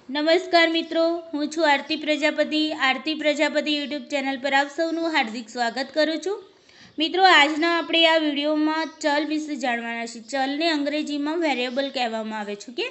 નમસ્કાર મિત્રો, હું છું આરતી પ્રજાપતિ. આરતી પ્રજાપતિ યુટ્યુબ ચેનલ પર આપ સૌનું હાર્દિક સ્વાગત કરું છું. મિત્રો, આજના આપણે આ વિડીયોમાં ચલ વિશે જાણવાના છીએ. ચલને અંગ્રેજીમાં વેરિયેબલ કહેવામાં આવે છે. કે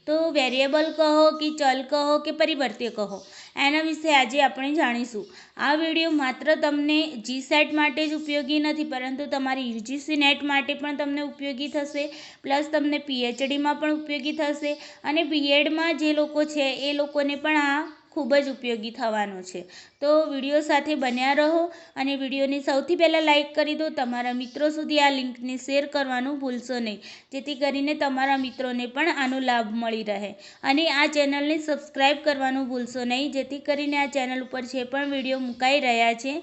તો વેરિયેબલ કહો કે ચલ કહો કે પરિવર્ત્ય કહો, એના વિશે આજે આપણે જાણીશું. આ વિડીયો માત્ર તમને જીસેટ માટે જ ઉપયોગી નથી, પરંતુ તમારી યુજીસી નેટ માટે પણ તમને ઉપયોગી થશે, પ્લસ તમને પીએચડીમાં પણ ઉપયોગી થશે, અને બીએડમાં જે લોકો છે એ લોકોને પણ આ ખૂબ જ ઉપયોગી થવાનો છે. તો વિડીયો સાથે બન્યા રહો અને વિડીયોને સૌથી પહેલાં લાઈક કરી દો. તમારા મિત્રો સુધી આ લિંકને શેર કરવાનું ભૂલશો નહીં, જેથી કરીને તમારા મિત્રોને પણ આનો લાભ મળી રહે. અને આ ચેનલને સબસ્ક્રાઈબ કરવાનું ભૂલશો નહીં, જેથી કરીને આ ચેનલ ઉપર જે પણ વિડીયો મુકાઈ રહ્યા છે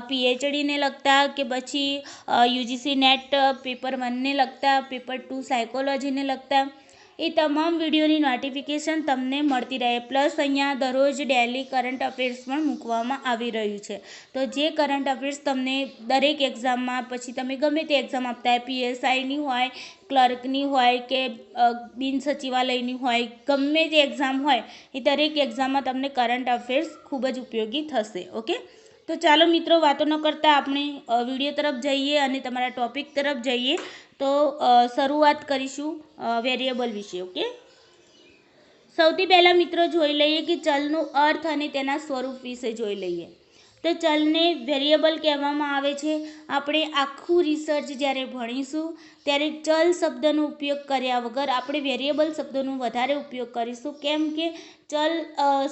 પીએચડીને લગતા કે પછી યુજીસી નેટ પેપર 1ને લગતા, પેપર 2 સાયકોલોજીને લગતા, એ તમામ વિડીયોની નોટિફિકેશન તમને મળતી રહે. પ્લસ અહીંયા દરરોજ ડેલી કરંટ અફેર્સ પણ મૂકવામાં આવી રહ્યું છે. તો જે કરંટ અફેર્સ તમને દરેક એક્ઝામમાં, પછી તમે ગમે તે એક્ઝામ આપતા હોય, પીએસઆઈની હોય, ક્લર્કની હોય કે બિન સચિવાલયની હોય, ગમે તે એક્ઝામ હોય, એ દરેક એક્ઝામમાં તમને કરંટ અફેર્સ ખૂબ જ ઉપયોગી થશે. ઓકે, તો ચાલો મિત્રો, વાતો ન કરતાં આપણે વિડીયો તરફ જઈએ અને તમારા ટોપિક તરફ જઈએ. તો શરૂઆત કરીશું વેરિયેબલ વિશે. ઓકે, સૌથી પહેલાં મિત્રો જોઈ લઈએ કે ચલનો અર્થ અને તેના સ્વરૂપ વિશે જોઈ લઈએ. તો ચલને વેરિયેબલ કહેવામાં આવે છે. આપણે આખું રિસર્ચ જ્યારે ભણીશું ત્યારે ચલ શબ્દનો ઉપયોગ કર્યા વગર આપણે વેરિયેબલ શબ્દનો વધારે ઉપયોગ કરીશું. કેમ કે ચલ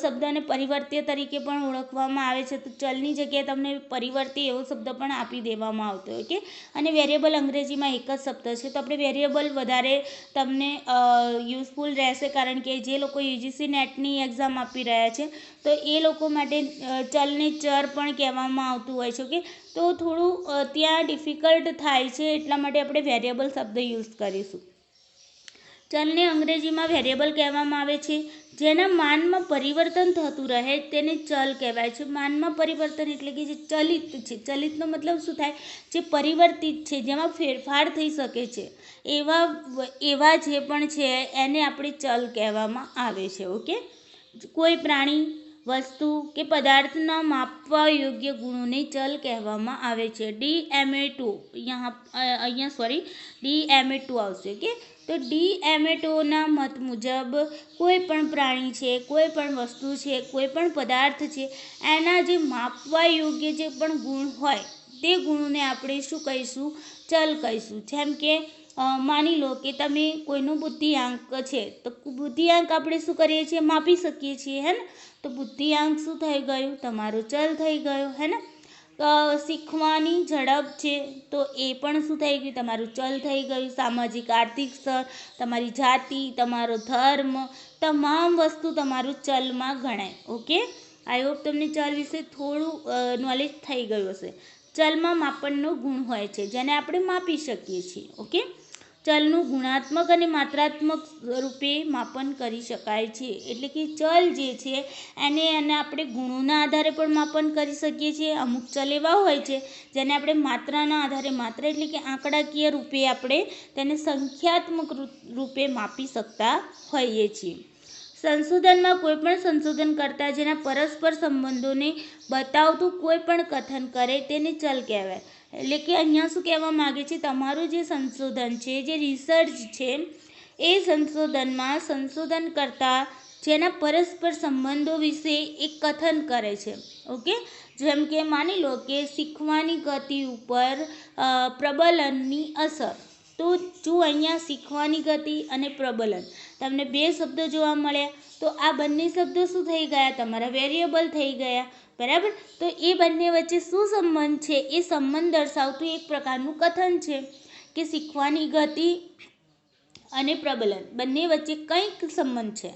શબ્દને પરિવર્ત્ય તરીકે પણ ઓળખવામાં આવે છે. તો ચલની જગ્યાએ તમને પરિવર્તી એવો શબ્દ પણ આપી દેવામાં આવતો હોય. કે અને વેરિયેબલ અંગ્રેજીમાં એક જ શબ્દ છે. તો આપણે વેરિયેબલ વધારે તમને યુઝફુલ રહેશે, કારણ કે જે લોકો યુજીસી નેટની એક્ઝામ આપી રહ્યા છે તો એ લોકો માટે ચલને ચર પણ કહેવામાં આવતું હોય છે. કે તો થોડું ત્યાં ડિફિકલ્ટ થાય છે, એટલા માટે આપણે વેરિયેબલ શબ્દ યુઝ કરીશું. ચલને અંગ્રેજીમાં વેરિયેબલ કહેવામાં આવે છે. જેના માનમાં પરિવર્તન થતું રહે તેને ચલ કહેવાય છે. માનમાં પરિવર્તન એટલે કે જે ચલિત છે. ચલિતનો મતલબ શું થાય? જે પરિવર્તિત છે, જેમાં ફેરફાર થઈ શકે છે, એવા જે પણ છે એને આપણે ચલ કહેવામાં આવે છે. ઓકે, કોઈ પ્રાણી, વસ્તુ કે પદાર્થના માપવા યોગ્ય ગુણોને ચલ કહેવામાં આવે છે. ડીએમએ2 ડીએમએ2 આવશે. કે તો ડીએમએ2ના મત મુજબ કોઈ પણ પ્રાણી છે, કોઈ પણ વસ્તુ છે, કોઈ પણ પદાર્થ છે, એના જે માપવા યોગ્ય જે પણ ગુણ હોય તે ગુણોને આપણે શું કહીશું? ચલ કહીશું. જેમ કે માની લો કે તમે કોઈનો બુદ્ધિઆંક છે, તો બુદ્ધિઆંક આપણે શું કરીએ છીએ? માપી શકીએ છીએ, હે ને? તો બુદ્ધિઆંક શું થઈ ગયું? તમારો ચલ થઈ ગયો, હે ને? શીખવાની ઝડપ છે, તો એ પણ શું થઈ ગયું? તમારું ચલ થઈ ગયું. સામાજિક આર્થિક સ્તર, તમારી જાતિ, તમારો ધર્મ, તમામ વસ્તુ તમારું ચલમાં ગણાય. ઓકે, આઈ હોપ તમને ચલ વિશે થોડું નોલેજ થઈ ગયું હશે. ચલમાં માપનનો ગુણ હોય છે, જેને આપણે માપી શકીએ છીએ. ઓકે, ચલનું ગુણાત્મક અને માત્રાત્મક રૂપે માપન કરી શકાય છે. એટલે કે ચલ જે છે એને આપણે ગુણોના આધારે પણ માપન કરી શકીએ છીએ. અમુક ચલ એવા હોય છે જેને આપણે માત્રાના આધારે, માત્રા એટલે કે આંકડાકીય રૂપે આપણે તેને સંખ્યાત્મક રૂપે માપી શકતા હોઈએ છીએ. સંશોધનમાં કોઈ પણ સંશોધન કરતા જેના પરસ્પર સંબંધોને બતાવતું કોઈ પણ કથન કરે તેને ચલ કહેવાય. એટલે કે અહીંયા શું કહેવા માગે છે? તમારું જે સંશોધન છે, જે રિસર્ચ છે, એ સંશોધનમાં સંશોધન કરતા જેના પરસ્પર સંબંધો વિશે એક કથન કરે છે. ઓકે, જેમ કે માની લો કે શીખવાની ગતિ ઉપર પ્રબલનની અસર. તો જો અહીંયા શીખવાની ગતિ અને પ્રબલન તમને બે શબ્દો જોવા મળ્યા, તો આ બંને શબ્દો શું થઈ ગયા? તમારા વેરિયેબલ થઈ ગયા. બરાબર? તો એ બંને વચ્ચે શું સંબંધ છે? એ સંબંધ દર્શાવતું એક પ્રકારનું કથન છે કે શીખવાની ગતિ અને પ્રબલન બંને વચ્ચે કંઈક સંબંધ છે,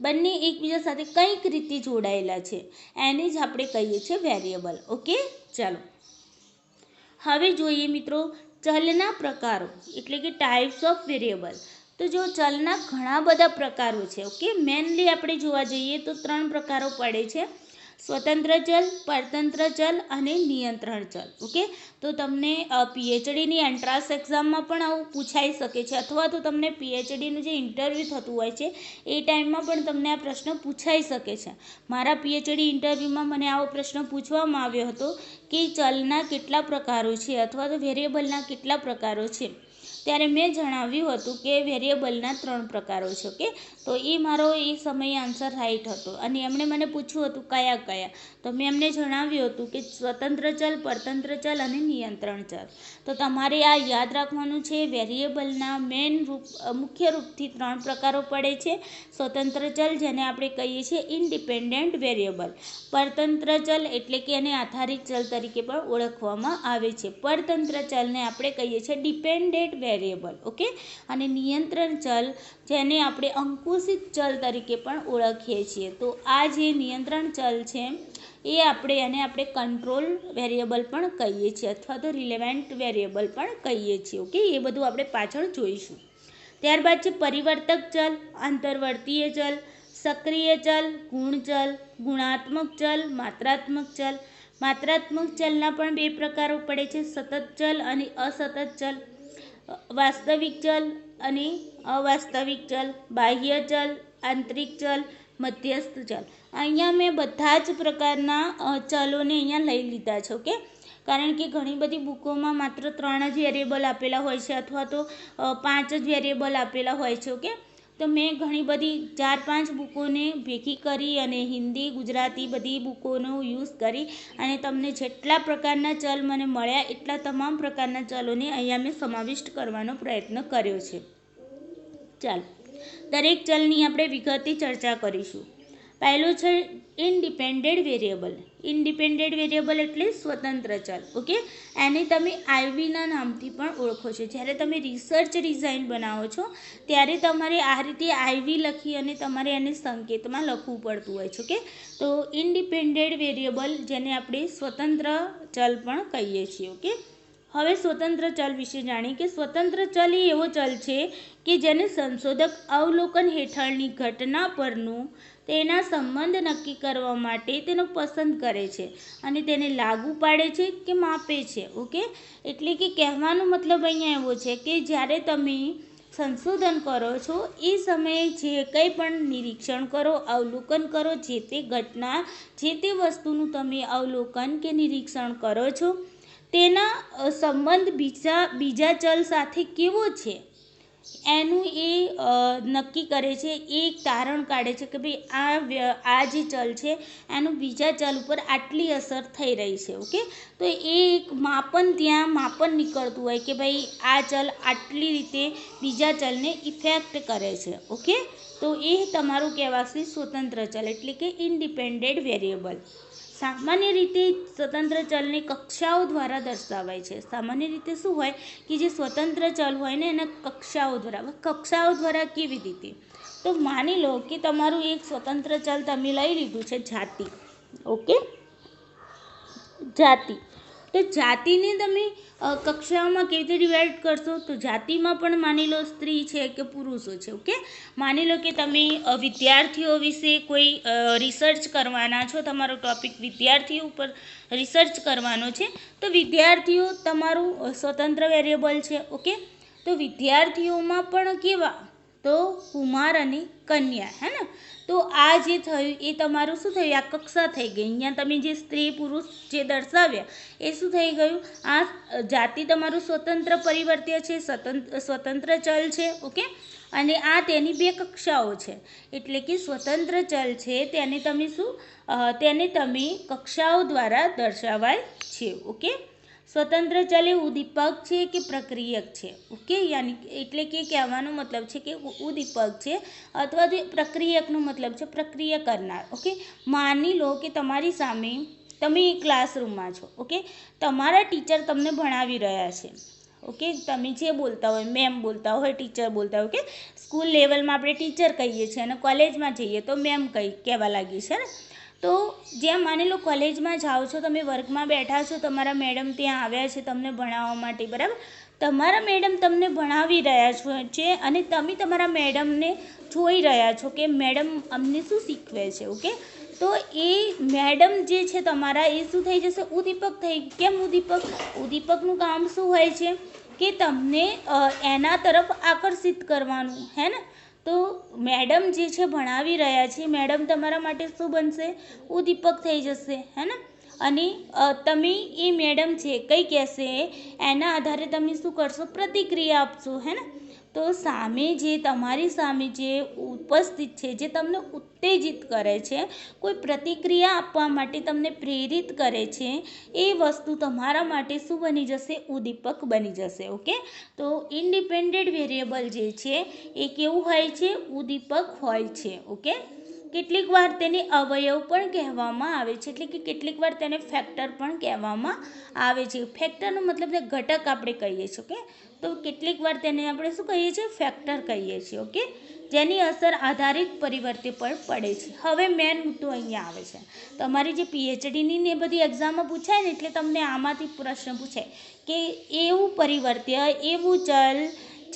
બંને એકબીજા સાથે કંઈક રીતે જોડાયેલા છે, એને જ આપણે કહીએ છીએ વેરિયેબલ. ઓકે, ચાલો હવે જોઈએ મિત્રો ચલના પ્રકારો, એટલે કે ટાઈપ્સ ઓફ વેરિયેબલ. તો જો ચલના ઘણા બધા પ્રકારો છે. ઓકે, મેનલી આપણે જોવા જઈએ તો 3 પ્રકારો પડે છે. સ્વતંત્ર ચલ, પરતંત્ર ચલ અને નિયંત્રણ ચલ. ઓકે, તો તમને પીએચડીની એન્ટ્રાન્સ એક્ઝામમાં પણ આવું પૂછાઈ શકે છે, અથવા તો તમને પીએચડીનું જે ઇન્ટરવ્યૂ થતું હોય છે એ ટાઈમમાં પણ તમને આ પ્રશ્ન પૂછાઈ શકે છે. મારા પીએચડી ઇન્ટરવ્યૂમાં મને આવો પ્રશ્ન પૂછવામાં આવ્યો હતો કે ચલના કેટલા પ્રકારો છે અથવા તો વેરિયેબલના કેટલા પ્રકારો છે. ત્યારે મેં જણાવ્યું હતું કે વેરિયેબલના 3 પ્રકારો છે. ઓકે, તો એ મારો એ સમયે આન્સર રાઈટ હતો અને એમણે મને પૂછ્યું હતું કયા કયા, તો મેં એમને જણાવ્યું હતું કે સ્વતંત્ર ચલ, પરતંત્ર ચલ અને નિયંત્રણ ચલ. તો તમારે આ યાદ રાખવાનું છે. વેરિયેબલના મુખ્ય રૂપથી 3 પ્રકારો પડે છે. સ્વતંત્ર ચલ, જેને આપણે કહીએ છીએ ઇન્ડિપેન્ડન્ટ વેરિયેબલ. પરતંત્ર ચલ એટલે કે એને આધારિત ચલ તરીકે પણ ઓળખવામાં આવે છે. પરતંત્ર ચલને આપણે કહીએ છીએ ડિપેન્ડન્ટ વેરિયેબલ. ઓકે, અને નિયંત્રણ ચલ જેને આપણે અંકુશિત ચલ તરીકે પણ ઓળખીએ છીએ. તો આ જે નિયંત્રણ ચલ છે એ આપણે કંટ્રોલ વેરિયેબલ પણ કહીએ છીએ અથવા તો રિલેવન્ટ વેરિયેબલ પણ કહીએ છીએ. ઓકે, એ બધું આપણે પાછળ જોઈશું. ત્યારબાદ છે પરિવર્તક ચલ, આંતરવર્તીય ચલ, સક્રિય ચલ, ગુણ ચલ, ગુણાત્મક ચલ, માત્રાત્મક ચલ. માત્રાત્મક ચલના પણ 2 પ્રકારો પડે છે, સતત ચલ અને અસતત ચલ. વાસ્તવિક ચલ અને અવાસ્તવિક ચલ, બાહ્ય ચલ, આંતરિક ચલ, મધ્યસ્થ ચલ. અહીંયા મેં બધા જ પ્રકારના ચલોને અહીંયા લઈ લીધા છે. ઓકે, કારણ કે ઘણી બધી બુકોમાં માત્ર 3 જ વેરિયેબલ આપેલા હોય છે અથવા તો 5 જ વેરિયેબલ આપેલા હોય છે. ઓકે, તો મેં ઘણી બધી 4-5 બુકોને ભેગી કરી અને હિન્દી, ગુજરાતી બધી બુકોનો યુઝ કરી અને તમને જેટલા પ્રકારના ચલ મને મળ્યા એટલા તમામ પ્રકારના ચલોને અહીંયા મેં સમાવિષ્ટ કરવાનો પ્રયત્ન કર્યો છે. ચાલો, દરેક ચલની આપણે વિગતે ચર્ચા કરીશું. પહેલું છે ઇન્ડિપેન્ડન્ટ વેરિયેબલ. ઇન્ડિપેન્ડન્ટ વેરિયેબલ એટલે સ્વતંત્ર ચલ. ઓકે, એને તમે આઈવીના નામથી પણ ઓળખો છો. જ્યારે તમે રિસર્ચ ડિઝાઇન બનાવો છો ત્યારે તમારે આ રીતે આઈવી લખી અને તમારે એને સંકેતમાં લખવું પડતું હોય છે. ઓકે, તો ઇન્ડિપેન્ડન્ટ વેરિયેબલ જેને આપણે સ્વતંત્ર ચલ પણ કહીએ છીએ. ઓકે, હવે સ્વતંત્ર ચલ વિશે જાણીએ કે સ્વતંત્ર ચલ એ એવો ચલ છે કે જેને સંશોધક અવલોકન હેઠળની ઘટના પરનું તેના સંબંધ નક્કી કરવા માટે તેનો પસંદ કરે છે અને તેને લાગુ પાડે છે કે માપે છે. ઓકે, એટલે કે કહેવાનો મતલબ અહીંયા એવો છે કે જ્યારે તમે સંશોધન કરો છો એ સમયે જે કંઈ પણ નિરીક્ષણ કરો, અવલોકન કરો, જે તે ઘટના, જે તે વસ્તુનું તમે અવલોકન કે નિરીક્ષણ કરો છો તેના સંબંધ બીજા ચલ સાથે કેવો છે એનું એ નક્કી કરે છે. એ એક તારણ કાઢે છે કે ભાઈ આ જે ચલ છે એનું બીજા ચલ ઉપર આટલી અસર થઈ રહી છે. ઓકે, તો એ એક ત્યાં માપન નીકળતું હોય કે ભાઈ આ ચલ આટલી રીતે બીજા ચલને ઇફેક્ટ કરે છે. ઓકે, તો એ તમારું કહેવાશે સ્વતંત્ર ચલ એટલે કે ઇન્ડિપેન્ડન્ટ વેરિયેબલ. સામાન્ય રીતે સ્વતંત્ર ચલને કક્ષાઓ દ્વારા દર્શાવાય છે. સામાન્ય રીતે શું હોય કે જે સ્વતંત્ર ચલ હોય ને એના કક્ષાઓ દ્વારા કેવી રીતે? તો માની લો કે તમારું એક સ્વતંત્ર ચલ તમે લઈ લીધું છે જાતિ. ઓકે, જાતિ. તો જાતિને તમે કક્ષાઓમાં કેવી રીતે ડિવાઈડ કરશો? તો જાતિમાં પણ માની લો સ્ત્રી છે કે પુરુષો છે. ઓકે, માની લો કે તમે વિદ્યાર્થીઓ વિશે કોઈ રિસર્ચ કરવાના છો, તમારો ટોપિક વિદ્યાર્થીઓ ઉપર રિસર્ચ કરવાનો છે, તો વિદ્યાર્થીઓ તમારું સ્વતંત્ર વેરિયેબલ છે. ઓકે, તો વિદ્યાર્થીઓમાં પણ કેવા? તો કુમાર અને કન્યા, હે ને? તો આ જે થયું એ તમારું શું થયું? આ કક્ષા થઈ ગઈ. અહીંયા તમે જે સ્ત્રી પુરુષ જે દર્શાવ્યા એ શું થઈ ગયું? આ જાતિ તમારું સ્વતંત્ર પરિવર્ત્ય છે, સ્વતંત્ર ચલ છે. ઓકે, અને આ તેની 2 કક્ષાઓ છે એટલે કે સ્વતંત્ર ચલ છે તેને તમે કક્ષાઓ દ્વારા દર્શાવાય છે. ઓકે, સ્વતંત્ર ચલ એ ઉદ્દીપક છે કે પ્રક્રિયક છે? ઓકે, એટલે કે કહેવાનો મતલબ છે કે ઉદ્દીપક છે અથવા તો પ્રક્રિયકનો મતલબ છે પ્રક્રિયા કરનાર. ઓકે, માની લો કે તમારી સામે તમે ક્લાસરૂમમાં છો. ઓકે, તમારા ટીચર તમને ભણાવી રહ્યા છે. ઓકે, તમે જે બોલતા હોય, મેમ બોલતા હોય, ટીચર બોલતા હોય. ઓકે, સ્કૂલ લેવલમાં આપણે ટીચર કહીએ છીએ અને કોલેજમાં જઈએ તો મેમ કહેવા લાગીએ છે ને. તો જેમ માની લો કોલેજમાં જાઓ છો, તમે વર્ગમાં બેઠા છો, તમારા મેડમ ત્યાં આવ્યા છે તમને ભણાવવા માટે, બરાબર? તમારા મેડમ તમને ભણાવી રહ્યા છે અને તમે તમારા મેડમને જોઈ રહ્યા છો કે મેડમ અમને શું શીખવે છે. ઓકે, તો એ મેડમ જે છે તમારા એ શું થઈ જશે, ઉદ્દીપક થઈ. કેમ ઉદ્દીપક? ઉદ્દીપકનું કામ શું હોય છે કે તમને એના તરફ આકર્ષિત કરવાનું, હે ને. તો મેડમ જે છે ભણાવી રહ્યા છે, મેડમ તમારા માટે શું બનશે, ઉદ્દીપક થઈ જશે, હે ને. અને તમે એ મેડમ છે કંઈ કહેશે એના આધારે તમે શું કરશો, પ્રતિક્રિયા આપશો, હે ને. તો સામે જે તમારી સામે જે ઉપસ્થિત છે, જે તમને ઉત્તેજિત કરે છે, કોઈ પ્રતિક્રિયા આપવા માટે તમને પ્રેરિત કરે છે, એ વસ્તુ તમારા માટે શું બની જશે, ઉદ્દીપક બની જશે. ઓકે. તો ઇન્ડિપેન્ડન્ટ વેરિયેબલ જે છે એ કેવું હોય છે, ઉદ્દીપક હોય છે. ઓકે. કેટલીક વાર તેને અવયવ પણ કહેવામાં આવે છે, એટલે કે કેટલીક વાર તેને ફેક્ટર પણ કહેવામાં આવે છે. ફેક્ટરનો મતલબ ઘટક આપણે કહીએ છીએ. ઓકે. તો કેટલીક વાર તેને આપણે શું કહીએ છીએ, ફેક્ટર કહીએ છીએ. ઓકે. જેની અસર આધારિત પરિવર્તે પર પડે છે. હવે મેન મુદ્દો અહીંયા આવે છે. તમારી જે પીએચડીની ને એ બધી એક્ઝામમાં પૂછાય ને, એટલે તમને આમાંથી પ્રશ્ન પૂછાય કે એવું પરિવર્ત્ય, એવું ચલ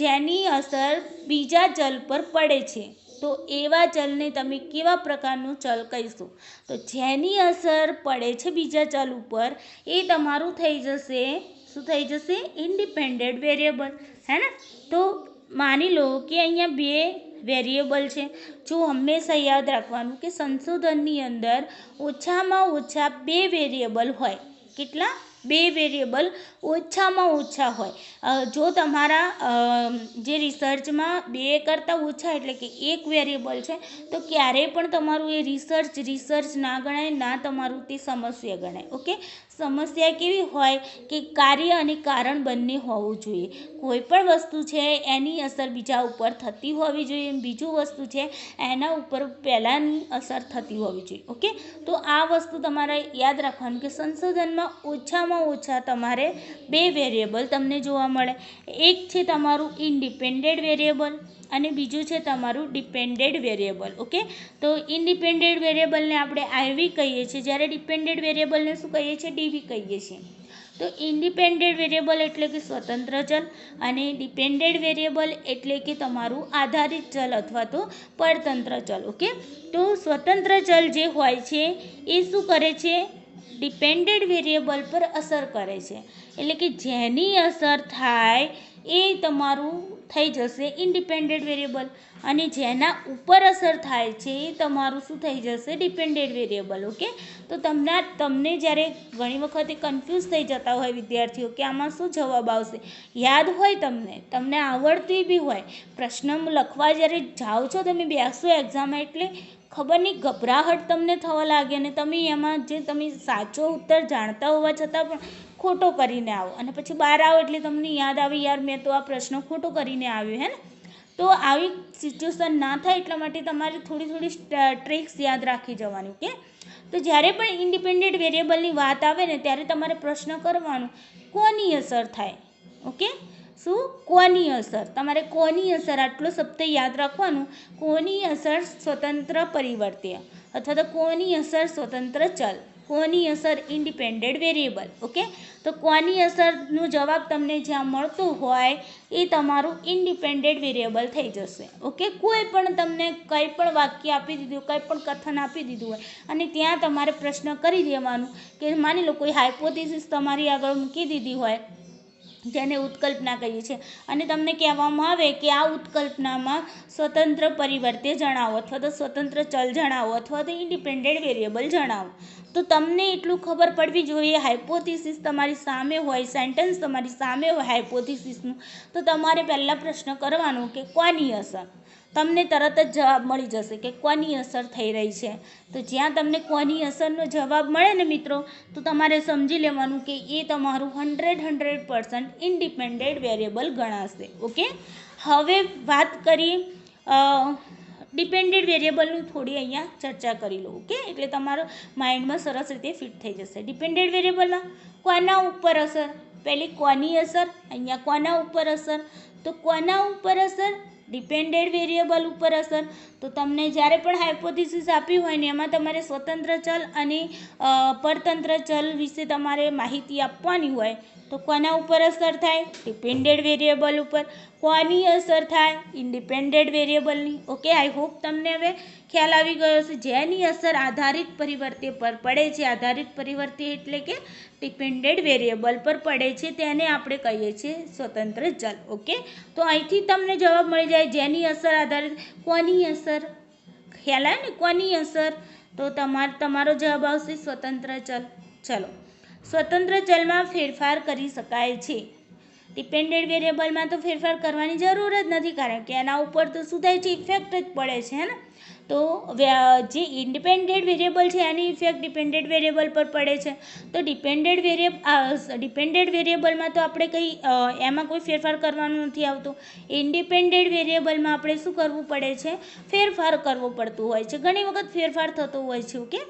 જેની અસર બીજા ચલ પર પડે છે, તો એવા ચલને તમે કેવા પ્રકારનું ચલ કહીશું? તો જેની અસર પડે છે બીજા ચલ ઉપર, એ તમારું થઈ જશે, શું થઈ જશે, ઇન્ડિપેન્ડન્ટ વેરિયેબલ, હે ને. તો માની લો કે અહીંયા બે વેરિયેબલ છે. જો હંમેશા યાદ રાખવાનું કે સંશોધનની અંદર ઓછામાં ઓછા બે વેરિયેબલ હોય. કેટલા? બે વેરિયેબલ ઓછામાં ઓછા હોય. જો તમારા જે રિસર્ચમાં બે કરતાં ઓછા એટલે કે એક વેરિયેબલ છે, તો ક્યારેય પણ તમારું એ રિસર્ચ ના ગણાય, ના તમારું તે સમસ્યા ગણાય. ઓકે. સમસ્યા કેવી હોય કે કાર્ય અને કારણ બંને હોવું જોઈએ. કોઈ પણ વસ્તુ છે એની અસર બીજા ઉપર થતી હોવી જોઈએ, બીજું વસ્તુ છે એના ઉપર પહેલાંની અસર થતી હોવી જોઈએ. ઓકે. તો આ વસ્તુ તમારે યાદ રાખવાનું કે સંશોધનમાં ઓછામાં ઓછા તમારે બે વેરિયેબલ તમને જોવા મળે. એક છે તમારું ઇન્ડિપેન્ડન્ટ વેરિયેબલ અને બીજું છે તમારું ડિપેન્ડન્ટ વેરિયેબલ. ઓકે. તો ઇન્ડિપેન્ડન્ટ વેરિયેબલને આપણે આઈવી કહીએ છીએ, જ્યારે ડિપેન્ડન્ટ વેરિયેબલને શું કહીએ છીએ, ડીવી કહીએ છીએ. તો ઇન્ડિપેન્ડન્ટ વેરિયેબલ એટલે કે સ્વતંત્ર ચલ અને ડિપેન્ડન્ટ વેરિયેબલ એટલે કે તમારું આધારિત ચલ અથવા તો પરતંત્ર ચલ. ઓકે. તો સ્વતંત્ર ચલ જે હોય છે એ શું કરે છે, ડિપેન્ડન્ટ વેરિયેબલ પર અસર કરે છે. એટલે કે જેની અસર થાય એ તમારું થઈ જશે ઇન્ડિપેન્ડન્ટ વેરિયેબલ, અને જેના ઉપર અસર થાય છે એ તમારું શું થઈ જશે, ડિપેન્ડન્ટ વેરિયેબલ. ઓકે. તો તમને જ્યારે ઘણી વખતે કન્ફ્યુઝ થઈ જતા હોય વિદ્યાર્થીઓ કે આમાં શું જવાબ આવશે, યાદ હોય તમને આવડતી બી હોય, પ્રશ્ન લખવા જ્યારે જાઓ છો, તમે બેસો એક્ઝામમાં, એટલે ખબર નહીં ગભરાહટ તમને થવા લાગે અને તમે એમાં જે તમે સાચો ઉત્તર જાણતા હોવા છતાં પણ ખોટો કરીને આવો, અને પછી બહાર આવો એટલે તમને યાદ આવે, યાર મેં તો આ પ્રશ્ન ખોટો કરીને આવ્યો, હે ને. તો આવી સિચ્યુએશન ના થાય એટલા માટે તમારે થોડી ટ્રિક્સ યાદ રાખી જવાની. ઓકે. તો જ્યારે પણ ઇન્ડિપેન્ડન્ટ વેરિયેબલની વાત આવે ને, ત્યારે તમારે પ્રશ્ન કરવાનો કોની અસર થાય. ઓકે. શું? કોની અસર, તમારે કોની અસર, આટલો શબ્દ યાદ રાખવાનું, કોની અસર સ્વતંત્ર પરિવર્ત્ય અથવા તો કોની અસર સ્વતંત્ર ચલ, કોની અસર ઇન્ડિપેન્ડન્ટ વેરિયેબલ. ઓકે. તો કોની અસરનો જવાબ તમને જ્યાં મળતો હોય એ તમારું ઇન્ડિપેન્ડન્ટ વેરિયેબલ થઈ જશે. ઓકે. કોઈ પણ તમને કંઈ પણ વાક્ય આપી દીધું, કંઈ પણ કથન આપી દીધું હોય અને ત્યાં તમારે પ્રશ્ન કરી દેવાનું કે માની લો કોઈ હાઇપોથેસિસ તમારી આગળ મૂકી દીધી હોય, જેને ઉત્કલ્પના કહીએ છીએ, અને તમને કહેવામાં આવે કે આ ઉત્કલ્પનામાં સ્વતંત્ર પરિવર્ત્ય જણાવો અથવા તો સ્વતંત્ર ચલ જણાવો અથવા તો ઇન્ડિપેન્ડન્ટ વેરિયેબલ જણાવો. તો તમને એટલું ખબર પડવી જોઈએ, હાઇપોથેસિસ તમારી સામે હોય, સેન્ટેન્સ તમારી સામે હોય હાઇપોથેસિસનું, તો તમારે પહેલાં પ્રશ્ન કરવાનો કે કોની અસર. તમને તરત જ જવાબ મળી જશે કે કોની અસર થઈ રહી છે. તો જ્યાં તમને કોની અસરનો જવાબ મળે ને મિત્રો, તો તમારે સમજી લેવાનું કે એ તમારું 100% ઇન્ડિપેન્ડન્ટ વેરિયેબલ ગણાશે. ઓકે. હવે વાત કરી ડિપેન્ડન્ટ વેરિયેબલની થોડી અહીંયા ચર્ચા કરી લો. ઓકે. એટલે તમારો માઇન્ડમાં સરસ રીતે ફિટ થઈ જશે. ડિપેન્ડન્ટ વેરિયેબલમાં કોના ઉપર અસર, પહેલી કોની અસર, અહીંયા કોના ઉપર અસર, તો કોના ઉપર અસર, ડિપેન્ડન્ટ વેરિયેબલ ઉપર અસર. તો તમને જ્યારે પણ હાઇપોથેસિસ આપી હોય ને, એમાં તમારે સ્વતંત્ર ચલ અને પરતંત્ર ચલ વિશે તમારે માહિતી આપવાની હોય, तो कोना उपर असर थाय? डिपेन्डेड वेरिएबल उपर। कोनी असर थाय? इंडिपेन्डेड वेरिएबलनी। ओके, आई होप तमने हवे ख्याल आवी गयो छे। जेनी असर आधारित परिवर्ती पर पड़े छे, आधारित परिवर्ती एटले के डिपेन्डेड वेरिएबल पर पड़े छे, तेने आपणे कहीए छीए स्वतंत्र चल। ओके, तो અહીંથી તમને જવાબ મળી જાય જેની અસર આધારિત કોની અસર, ખ્યાલ આવે ને કોની અસર, તો તમારો જવાબ આવશે સ્વતંત્ર ચલ। ચલો, સ્વતંત્ર ચલમાં ફેરફાર કરી શકાય છે। ડિપેન્ડેડ વેરિયેબલમાં તો ફેરફાર કરવાની જરૂર જ નથી, કારણ કે એના ઉપર તો શું થાય છે, ઇફેક્ટ જ પડે છે, હે ને। તો જે ઇન્ડિપેન્ડેડ વેરિયેબલ છે એની ઇફેક્ટ ડિપેન્ડેડ વેરિયેબલ પર પડે છે। તો ડિપેન્ડેડ વેરિયેબલમાં તો આપણે કંઈ એમાં કોઈ ફેરફાર કરવાનું નથી આવતું। ઇન્ડિપેન્ડેડ વેરિયેબલમાં આપણે શું કરવું પડે છે, ફેરફાર કરવો પડતું હોય છે, ઘણી વખત ફેરફાર થતો હોય છે। ઓકે,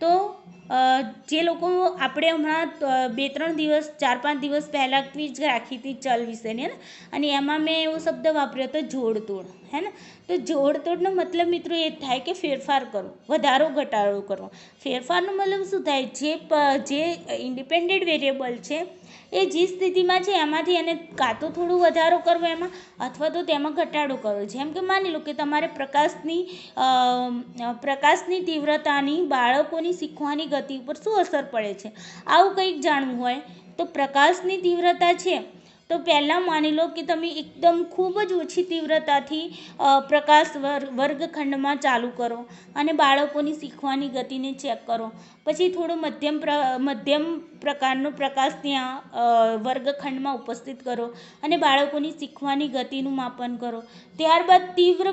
તો જે લોકો આપણે હમણાં 2-3 દિવસ 4-5 દિવસ પહેલાં ક્વિઝ રાખી હતી ચલ વિશેની, હે ને, અને એમાં મેં એવો શબ્દ વાપર્યો હતો જોડતોડ, હે ને। તો જોડતોડનો મતલબ મિત્રો એ થાય કે ફેરફાર કરવો, વધારો ઘટાડો કરવો। ફેરફારનો મતલબ શું થાય, જે ઇન્ડિપેન્ડેડ વેરિયેબલ છે એ જે સ્થિતિમાં છે એમાંથી એને કાં તો થોડું વધારો કરવો એમાં, અથવા તો તેમાં ઘટાડો કરવો। જેમ કે માની લો કે તમારે પ્રકાશની તીવ્રતાની બાળકોની શીખવાની ગતિ ઉપર શું અસર પડે છે, આવું કંઈક જાણવું હોય તો પ્રકાશની તીવ્રતા છે તો પહેલાં માની લો કે તમે એકદમ ખૂબ જ ઓછી તીવ્રતાથી પ્રકાશ વર્ગખંડમાં ચાલુ કરો અને બાળકોની શીખવાની ગતિને ચેક કરો, પછી થોડો મધ્યમ પ્રકારનો પ્રકાશ ત્યાં વર્ગખંડમાં ઉપસ્થિત કરો અને બાળકોની શીખવાની ગતિનું માપન કરો, ત્યારબાદ તીવ્ર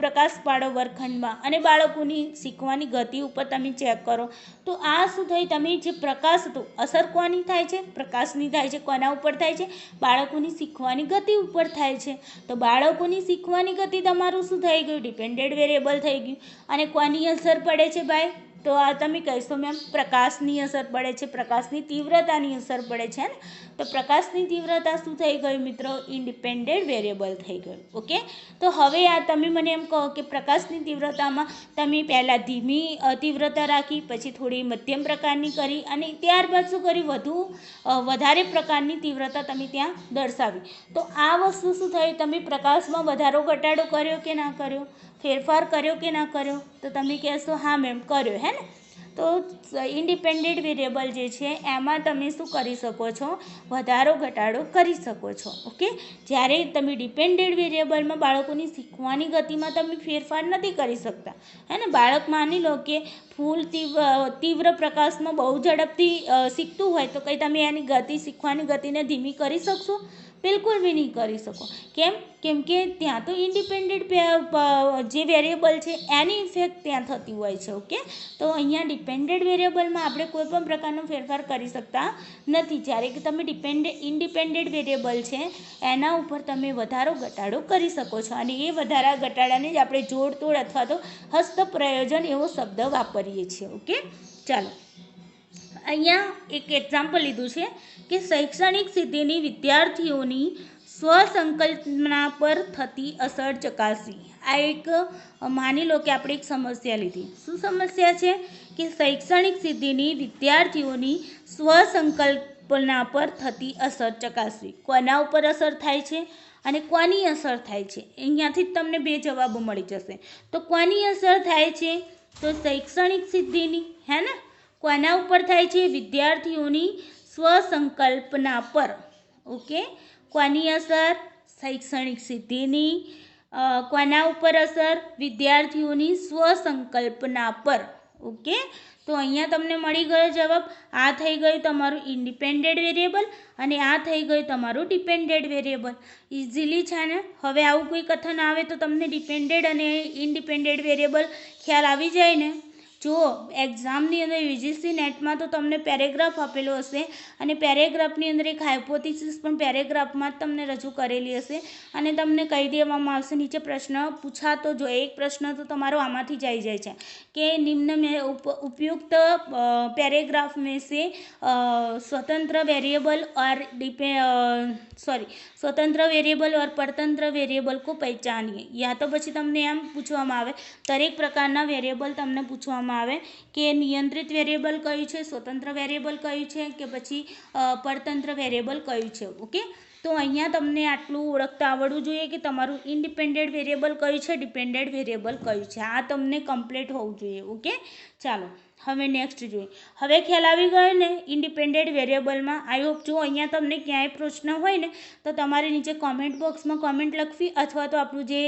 પ્રકાશ પાડો વર્ગખંડમાં અને બાળકોની શીખવાની ગતિ ઉપર તમે ચેક કરો। તો આ શું થઈ, તમે જે પ્રકાશ હતો, અસર કોની થાય છે, પ્રકાશની થાય છે। કોના ઉપર થાય છે, બાળકોની શીખવાની ગતિ ઉપર થાય છે। તો બાળકોની શીખવાની ગતિ તમારું શું થઈ ગયું, ડિપેન્ડેડ વેરિયેબલ થઈ ગયું। અને કોની અસર પડે છે ભાઈ, તો આ તમે કહીશો મેમ પ્રકાશની અસર પડે છે, પ્રકાશની તીવ્રતાની અસર પડે છે, ને। તો પ્રકાશની તીવ્રતા શું થઈ ગયું મિત્રો, ઇન્ડિપેન્ડેડ વેરિયેબલ થઈ ગયું। ઓકે, તો હવે આ તમે મને એમ કહો કે પ્રકાશની તીવ્રતામાં તમે પહેલાં ધીમી તીવ્રતા રાખી, પછી થોડી મધ્યમ પ્રકારની કરી અને ત્યારબાદ શું કર્યું, વધારે પ્રકારની તીવ્રતા તમે ત્યાં દર્શાવી। તો આ વસ્તુ શું થઈ, તમે પ્રકાશમાં વધારો ઘટાડો કર્યો કે ના કર્યો, ફેરફાર કર્યો કે ના કર્યો, તો તમે કહેશો હા મેમ કર્યો, હે ને। તો ઇન્ડિપેન્ડેડ વેરિયેબલ જે છે એમાં તમે શું કરી શકો છો, વધારો ઘટાડો કરી શકો છો। ઓકે, જ્યારે તમે ડિપેન્ડેડ વેરિયેબલમાં બાળકોની શીખવાની ગતિમાં તમે ફેરફાર નથી કરી શકતા, હે ને। બાળક માની લો કે ફૂલ તીવ્ર પ્રકાશમાં બહુ ઝડપથી શીખતું હોય તો કંઈ તમે એની શીખવાની ગતિને ધીમી કરી શકશો, બિલકુલ બી નહીં કરી શકો। કેમ કે ત્યાં તો ઇન્ડિપેન્ડેડ જે વેરિયેબલ છે એની ઇફેક્ટ ત્યાં થતી હોય છે। ઓકે, તો અહીંયા ડિપેન્ડેડ વેરિયેબલમાં આપણે કોઈ પણ પ્રકારનો ફેરફાર કરી શકતા નથી, જ્યારે કે તમે ઇન્ડિપેન્ડેડ વેરિયેબલ છે એના ઉપર તમે વધારો ઘટાડો કરી શકો છો, અને એ વધારા ઘટાડાને જ આપણે જોડતોડ અથવા તો હસ્તપ્રયોજન એવો શબ્દ વાપરીએ છીએ। ઓકે, ચાલો અહીંયા એક એક્ઝામ્પલ લીધું છે કે શૈક્ષણિક સિદ્ધિની વિદ્યાર્થીઓની સ્વસંકલ્પના પર થતી અસર ચકાસવી। આ એક માની લો કે આપણે એક સમસ્યા લીધી, શું સમસ્યા છે કે શૈક્ષણિક સિદ્ધિની વિદ્યાર્થીઓની સ્વસંકલ્પના પર થતી અસર ચકાસવી। કોના ઉપર અસર થાય છે અને કોની અસર થાય છે, અહીંયાથી જ તમને બે જવાબો મળી જશે। તો કોની અસર થાય છે, તો શૈક્ષણિક સિદ્ધિની, હે ને। કોના ઉપર થાય છે, વિદ્યાર્થીઓની સ્વસંકલ્પના પર। ઓકે, કોની અસર, શૈક્ષણિક સિદ્ધિની। કોના ઉપર અસર, વિદ્યાર્થીઓની સ્વસંકલ્પના પર। ઓકે, તો અહીંયા તમને મળી ગયો જવાબ। આ થઈ ગયું તમારું ઇન્ડિપેન્ડેડ વેરિયેબલ અને આ થઈ ગયું તમારું ડિપેન્ડેડ વેરિયેબલ। ઇઝીલી છે ને। હવે આવું કોઈ કથન આવે તો તમને ડિપેન્ડેડ અને ઇન્ડિપેન્ડેડ વેરિયેબલ ખ્યાલ આવી જાય ને। જુઓ, એક્ઝામની અંદર યુજીસી નેટમાં તો તમને પેરેગ્રાફ આપેલો હશે અને પેરેગ્રાફની અંદર એક હાઇપોથિસિસ પણ પેરેગ્રાફમાં જ તમને રજૂ કરેલી હશે અને તમને કહી દેવામાં આવશે નીચે પ્રશ્ન પૂછાતો જો એક પ્રશ્ન તો તમારો આમાંથી જ આવી જાય છે કે નિમ્ન में उपयुक्त पैराग्राफ में से स्वतंत्र वेरिएबल और परतंत्र वेरिएबल को पहचानिए। या तो પછી તમને એમ પૂછવામાં આવે દરેક પ્રકારના વેરિયેબલ તમને પૂછવામાં પૂછવામાં આવે કે નિયંત્રિત વેરિયેબલ કયું છે, સ્વતંત્ર વેરિયેબલ કયું છે કે પછી પરતંત્ર વેરિયેબલ કયું છે. ઓકે, તો અહીંયા તમને આટલું ઓળખતા આવડવું જોઈએ કે તમારું ઇન્ડિપેન્ડન્ટ વેરિયેબલ કયું છે, ડિપેન્ડન્ટ વેરિયેબલ કયું છે. આ તમને કમ્પ્લીટ હોવું જોઈએ. ઓકે, ચાલો હવે નેક્સ્ટ જોઈએ. હવે ખ્યાલ આવી ગયો ને ઇન્ડિપેન્ડન્ટ વેરિયેબલમાં. આઈ હોપ જો અહીંયા તમને ક્યાંય પ્રશ્ન હોય ને તો તમારે નીચે કોમેન્ટ બોક્સમાં કોમેન્ટ લખવી અથવા તો આપણું જે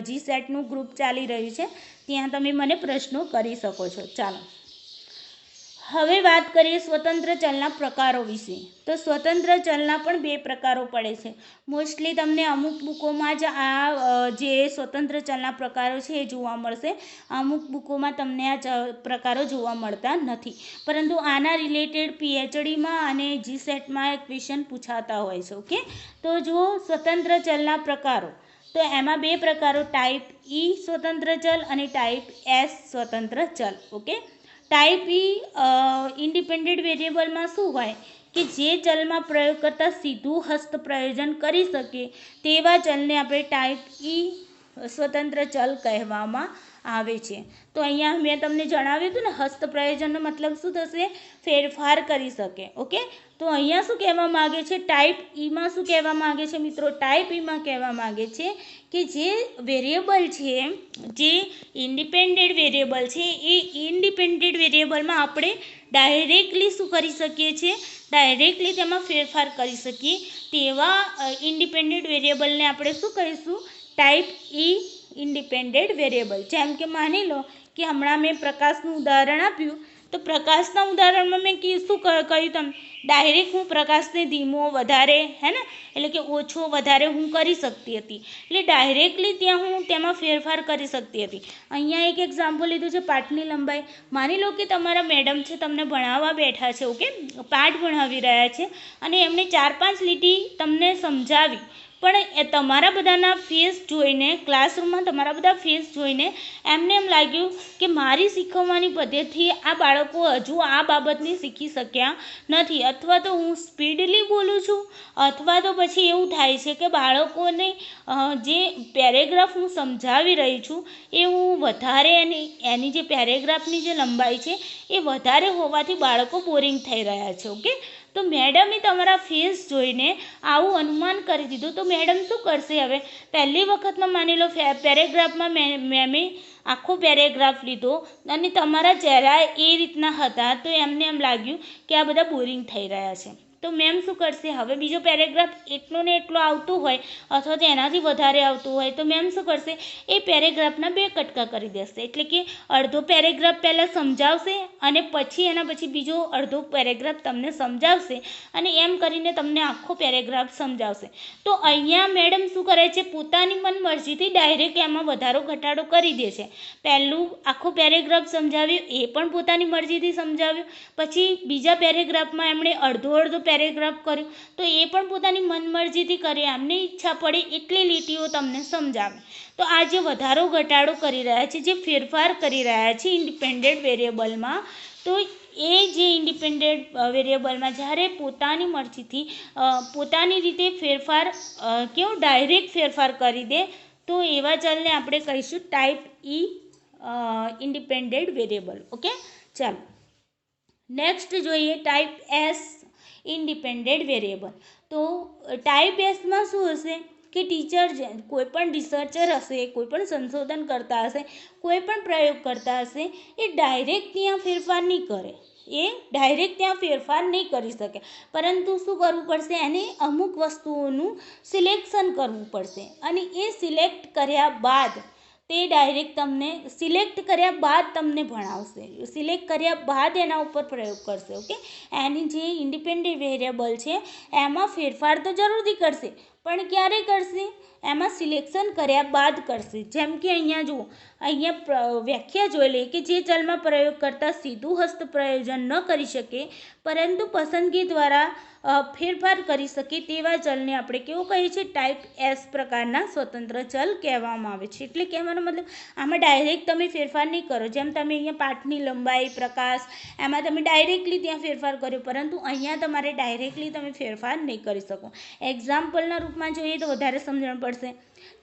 GSETનું ગ્રુપ ચાલી રહ્યું છે ત્યાં તમે મને પ્રશ્નો કરી શકો છો. ચાલો હવે વાત કરીએ સ્વતંત્ર ચલના પ્રકારો વિશે. તો સ્વતંત્ર ચલના પણ બે પ્રકારો પડે છે. મોસ્ટલી તમને અમુક બુકોમાં જ આ જે સ્વતંત્ર ચલના પ્રકારો છે એ જોવા મળશે. અમુક બુકોમાં તમને આ પ્રકારો જોવા મળતા નથી, પરંતુ આના રિલેટેડ PhDમાં અને GSETમાં ક્વેશ્ચન પૂછાતા હોય છે. ઓકે, તો જો સ્વતંત્ર ચલના પ્રકારો, તો એમાં બે પ્રકારો, ટાઈપ E સ્વતંત્ર ચલ અને ટાઈપ S સ્વતંત્ર ચલ. ઓકે, ટાઈપ E ઇન્ડિપેન્ડન્ટ વેરિયેબલમાં શું હોય કે જે ચલમાં પ્રયોગ કરતાં સીધું હસ્ત પ્રયોજન કરી શકે તેવા ચલને આપણે ટાઈપ E સ્વતંત્ર ચલ કહેવામાં આવે છે. તો અહીંયા મેં તમને જણાવ્યું હતું ને હસ્ત પ્રયોજનનો મતલબ શું થશે, ફેરફાર કરી શકે. ઓકે, તો અહીંયા શું કહેવા માગે છે, ટાઈપ Eમાં શું કહેવા માગે છે મિત્રો, ટાઈપ Eમાં કહેવા માગે છે કે જે વેરિયેબલ છે, જે ઇન્ડિપેન્ડન્ટ વેરિયેબલ છે, એ ઇન્ડિપેન્ડન્ટ વેરિયેબલમાં આપણે ડાયરેક્ટલી શું કરી શકીએ છીએ, ડાયરેક્ટલી તેમાં ફેરફાર કરી શકીએ તેવા ઇન્ડિપેન્ડન્ટ વેરિયેબલને આપણે શું કહીશું, ટાઈપ E ઇન્ડિપેન્ડન્ટ વેરિયેબલ. જેમ કે માની લો કે હમણાં મેં પ્રકાશનું ઉદાહરણ આપ્યું, તો પ્રકાશના ઉદાહરણમાં મેં શું કહ્યું તમને, ડાયરેક્ટ હું પ્રકાશને ધીમો વધારે હે ને એટલે કે ઓછો વધારે હું કરી શકતી હતી, એટલે ડાયરેક્ટલી ત્યાં હું તેમાં ફેરફાર કરી શકતી હતી. અહીંયા એક એક્ઝામ્પલ લીધું છે પાઠની લંબાઈ. માની લો કે તમારા મેડમ છે, તમને ભણાવવા બેઠા છે. ઓકે, પાઠ ભણાવી રહ્યા છે અને એમણે 4-5 લીટી તમને સમજાવી, પણ એ તમારા બધાના ફેસ જોઈને, ક્લાસરૂમમાં તમારા બધા ફેસ જોઈને એમને એમ લાગ્યું કે મારી શીખવવાની પદ્ધતિથી આ બાળકો હજુ આ બાબતને શીખી શક્યા નથી, અથવા તો હું સ્પીડલી બોલું છું, અથવા તો પછી એવું થાય છે કે બાળકોને જે પેરેગ્રાફ હું સમજાવી રહી છું એ હું વધારે એની જે પેરેગ્રાફની જે લંબાઈ છે એ વધારે હોવાથી બાળકો બોરિંગ થઈ રહ્યા છે. ઓકે, તો મેડમે તમારા ફેસ જોઈને આવું અનુમાન કરી દીધું. તો મેડમ શું કરશે, હવે પહેલી વખતમાં માની લો પેરેગ્રાફમાં મેમે આખો પેરેગ્રાફ લીધો અને તમારા ચહેરા એ રીતના હતા, તો એમને એમ લાગ્યું કે આ બધા બોરિંગ થઈ રહ્યા છે. તો મેમ શું કરશે, હવે બીજો પેરેગ્રાફ એટલો ને એટલો આવતું હોય અથવા તો એનાથી વધારે આવતું હોય તો મેમ શું કરશે, એ પેરેગ્રાફના 2 કટકા કરી દેશે. એટલે કે અડધો પેરેગ્રાફ પહેલાં સમજાવશે અને પછી એના પછી બીજો અડધો પેરેગ્રાફ તમને સમજાવશે અને એમ કરીને તમને આખો પેરેગ્રાફ સમજાવશે. તો અહીંયા મેડમ શું કરે છે, પોતાની મનમરજીથી ડાયરેક્ટ એમાં વધારો ઘટાડો કરી દે છે. પહેલું આખો પેરેગ્રાફ સમજાવ્યું, એ પણ પોતાની મરજીથી સમજાવ્યું, પછી બીજા પેરેગ્રાફમાં એમણે અડધો પેરેગ્રાફ કર્યું, તો એ પણ પોતાની મનમરજીથી કરે, એમને ઈચ્છા પડે એટલી લીટીઓ તમને સમજાવે. તો આ જે વધારો ઘટાડો કરી રહ્યા છે, જે ફેરફાર કરી રહ્યા છે ઇન્ડિપેન્ડન્ટ વેરિયેબલમાં, તો એ જે ઇન્ડિપેન્ડન્ટ વેરિયેબલમાં જ્યારે પોતાની મરજીથી પોતાની રીતે ફેરફાર કેવો ડાયરેક્ટ ફેરફાર કરી દે, તો એવા ચલને આપણે કહીશું type E independent variable. Okay, ચાલો નેક્સ્ટ જોઈએ ટાઈપ S ઇન્ડિપેન્ડન્ટ વેરિયેબલ. તો ટાઈપ Sમાં શું હશે કે ટીચર કોઈ પણ રિસર્ચર હશે, કોઈ પણ સંશોધન કરતા હશે, કોઈ પણ પ્રયોગ કરતા હશે, એ ડાયરેક્ટ ત્યાં ફેરફાર નહીં કરે, એ ડાયરેક્ટ ત્યાં ફેરફાર નહીં કરી શકે, પરંતુ શું કરવું પડશે, એને અમુક વસ્તુઓનું સિલેક્શન કરવું પડશે અને એ સિલેક્ટ કર્યા બાદ તે ડાયરેક્ટ તમને સિલેક્ટ કર્યા બાદ તમને ભણાવશે, સિલેક્ટ કર્યા બાદ એના ઉપર પ્રયોગ કરશે. ઓકે, એની જે ઇન્ડિપેન્ડન્ટ વેરિયેબલ છે એમાં ફેરફાર તો જરૂરથી કરશે, પણ ક્યારે કરશે, એમાં સિલેક્શન કર્યા બાદ કરશે. જેમ કે અહીંયા જુઓ, અહીંયા વ્યાખ્યા જોઈ લઈએ કે જે ચલમાં પ્રયોગ કરતાં સીધું હસ્ત પ્રયોજન ન કરી શકે પરંતુ પસંદગી દ્વારા ફેરફાર કરી શકે તેવા ચલને આપણે કેવું કહીએ છીએ, ટાઈપ S પ્રકારના સ્વતંત્ર ચલ કહેવામાં આવે છે. એટલે કહેવાનો મતલબ આમાં ડાયરેક્ટ તમે ફેરફાર નહીં કરો, જેમ તમે અહીંયા પાઠની લંબાઈ, પ્રકાશ, એમાં તમે ડાયરેક્ટલી ત્યાં ફેરફાર કર્યો, પરંતુ અહીંયા તમારે ડાયરેક્ટલી તમે ફેરફાર નહીં કરી શકો. એક્ઝામ્પલના રૂપમાં જોઈએ તો વધારે સમજણ પડશે.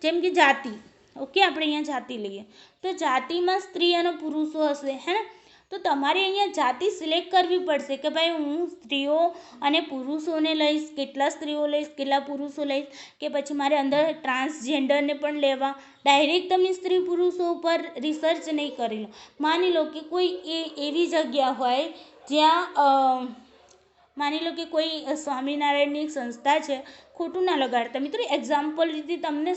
જેમ કે જાતિ. ઓકે, આપણે અહીંયા જાતિ લઈએ તો જાતિમાં સ્ત્રી અને પુરુષો હશે, હે ને, તો તમારે અહીંયા જાતિ સિલેક્ટ કરવી પડશે કે ભાઈ હું સ્ત્રીઓ અને પુરુષોને લઈશ, કેટલા સ્ત્રીઓ લઈશ, કેટલા પુરુષો લઈશ, કે પછી મારે અંદર ટ્રાન્સજેન્ડરને પણ લેવા. ડાયરેક્ટ તમે સ્ત્રી પુરુષો ઉપર રિસર્ચ નહીં કરી લો. માની લો કે કોઈ એવી જગ્યા હોય જ્યાં માની લો કે કોઈ સ્વામિનારાયણની સંસ્થા છે, ખોટું ના લગાડતા મિત્રો, એક્ઝામ્પલ રીતે તમને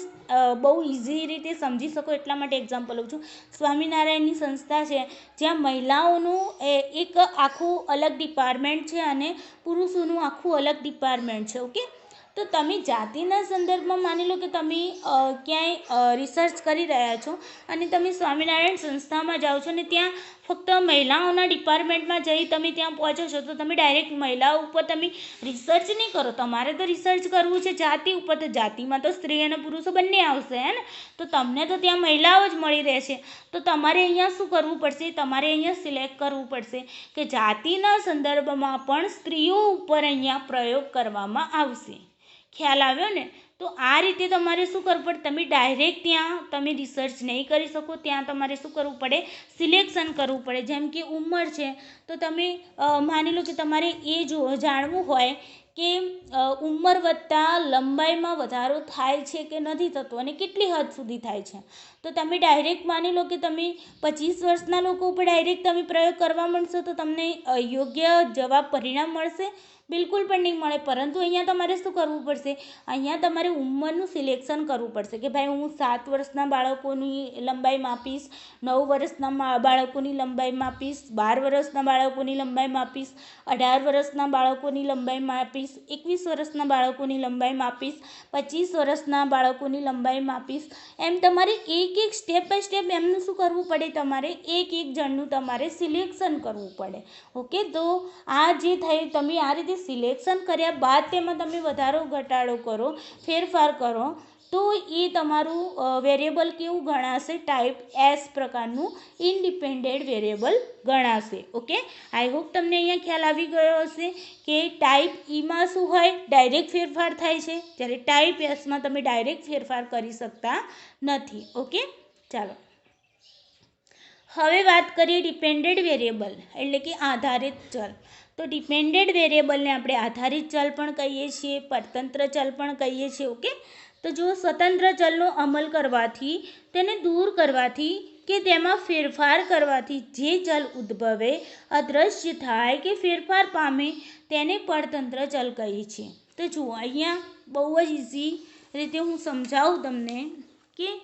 બહુ ઇઝી રીતે સમજી શકો એટલા માટે એક્ઝામ્પલ લઉં છું. સ્વામિનારાયણની સંસ્થા છે જ્યાં મહિલાઓનું એક આખું અલગ ડિપાર્ટમેન્ટ છે અને પુરુષોનું આખું અલગ ડિપાર્ટમેન્ટ છે. ઓકે, તો તમે જાતિના સંદર્ભમાં માની લો કે તમે ક્યાંય રિસર્ચ કરી રહ્યા છો અને તમે સ્વામિનારાયણ સંસ્થામાં જાઓ છો અને ત્યાં ફક્ત મહિલાઓના ડિપાર્ટમેન્ટમાં જઈ તમે ત્યાં પહોંચો છો, તો તમે ડાયરેક્ટ મહિલાઓ ઉપર તમે રિસર્ચ નહીં કરો. તમારે તો રિસર્ચ કરવું છે જાતિ ઉપર, તો જાતિમાં તો સ્ત્રી અને પુરુષો બંને આવશે, હે ને? તો તમને તો ત્યાં મહિલાઓ જ મળી રહેશે. તો તમારે અહીંયા શું કરવું પડશે? તમારે અહીંયા સિલેક્ટ કરવું પડશે કે જાતિના સંદર્ભમાં પણ સ્ત્રીઓ ઉપર અહીંયા પ્રયોગ કરવામાં આવશે. ખ્યાલ આવ્યો ને? તો આ રીતે તમારે શું કરવું પડે? તમે ડાયરેક્ટ ત્યાં તમે રિસર્ચ નહીં કરી શકો. ત્યાં તમારે શું કરવું પડે? સિલેક્શન કરવું પડે. જેમ કે ઉંમર છે, તો તમે માની લો કે તમારે એ જાણવું હોય કે ઉંમર વધતા લંબાઈમાં વધારો થાય છે કે નથી થતો અને કેટલી હદ સુધી થાય છે. તો તમે ડાયરેક્ટ માની લો કે તમે 25 વર્ષના લોકો ઉપર ડાયરેક્ટ તમે પ્રયોગ કરવા માંડશો તો તમને યોગ્ય જવાબ પરિણામ મળશે? બિલકુલ પણ નહીં મળે. પરંતુ અહીંયા તમારે શું કરવું પડશે? અહીંયા તમારે ઉંમરનું સિલેક્શન કરવું પડશે કે ભાઈ હું 7 વર્ષના બાળકોની લંબાઈ માપીશ, 9 વર્ષના બાળકોની લંબાઈ માપીશ, 12 વર્ષના બાળકોની લંબાઈ માપીશ, 18 વર્ષના બાળકોની લંબાઈ માપીશ, 21 વર્ષના બાળકોની લંબાઈ માપીશ, 25 વર્ષના બાળકોની લંબાઈ માપીશ. એમ તમારે એક સ્ટેપ બાય સ્ટેપ એમનું શું કરવું પડે? તમારે એક જણનું તમારે સિલેક્શન કરવું પડે. ઓકે, તો આ જે થઈ તમે આ રીતે સિલેક્શન કર્યા બાદ તેમાં તમે વધારો ઘટાડો કરો, ફેરફાર કરો, તો એ તમારું વેરિયેબલ કેવું ગણાશે? ટાઈપ એસ પ્રકારનું ઇન્ડિપેન્ડન્ટ વેરિયેબલ ગણાશે. ઓકે, આઈ હોપ તમને અહીંયા ખ્યાલ આવી ગયો હશે કે ટાઈપ ઈમાં શું હોય? ડાયરેક્ટ ફેરફાર થાય છે, જ્યારે ટાઈપ એસમાં તમે ડાયરેક્ટ ફેરફાર કરી શકતા નથી. ઓકે, ચાલો હવે વાત કરીએ ડિપેન્ડન્ટ વેરિયેબલ એટલે કે આધારિત ચલ. તો ડિપેન્ડન્ટ વેરિયેબલને આપણે આધારિત ચલ પણ કહીએ છીએ, પરતંત્ર ચલ પણ કહીએ છીએ. ઓકે, તો જો સ્વતંત્ર ચલનો અમલ કરવાથી, તેને દૂર કરવાથી કે તેમાં ફેરફાર કરવાથી જે ચલ ઉદ્ભવે, અદૃશ્ય થાય કે ફેરફાર પામે તેને પરતંત્ર ચલ કહીએ છીએ. તો જુઓ અહીંયા બહુ જ ઇઝી રીતે હું સમજાવું તમને કે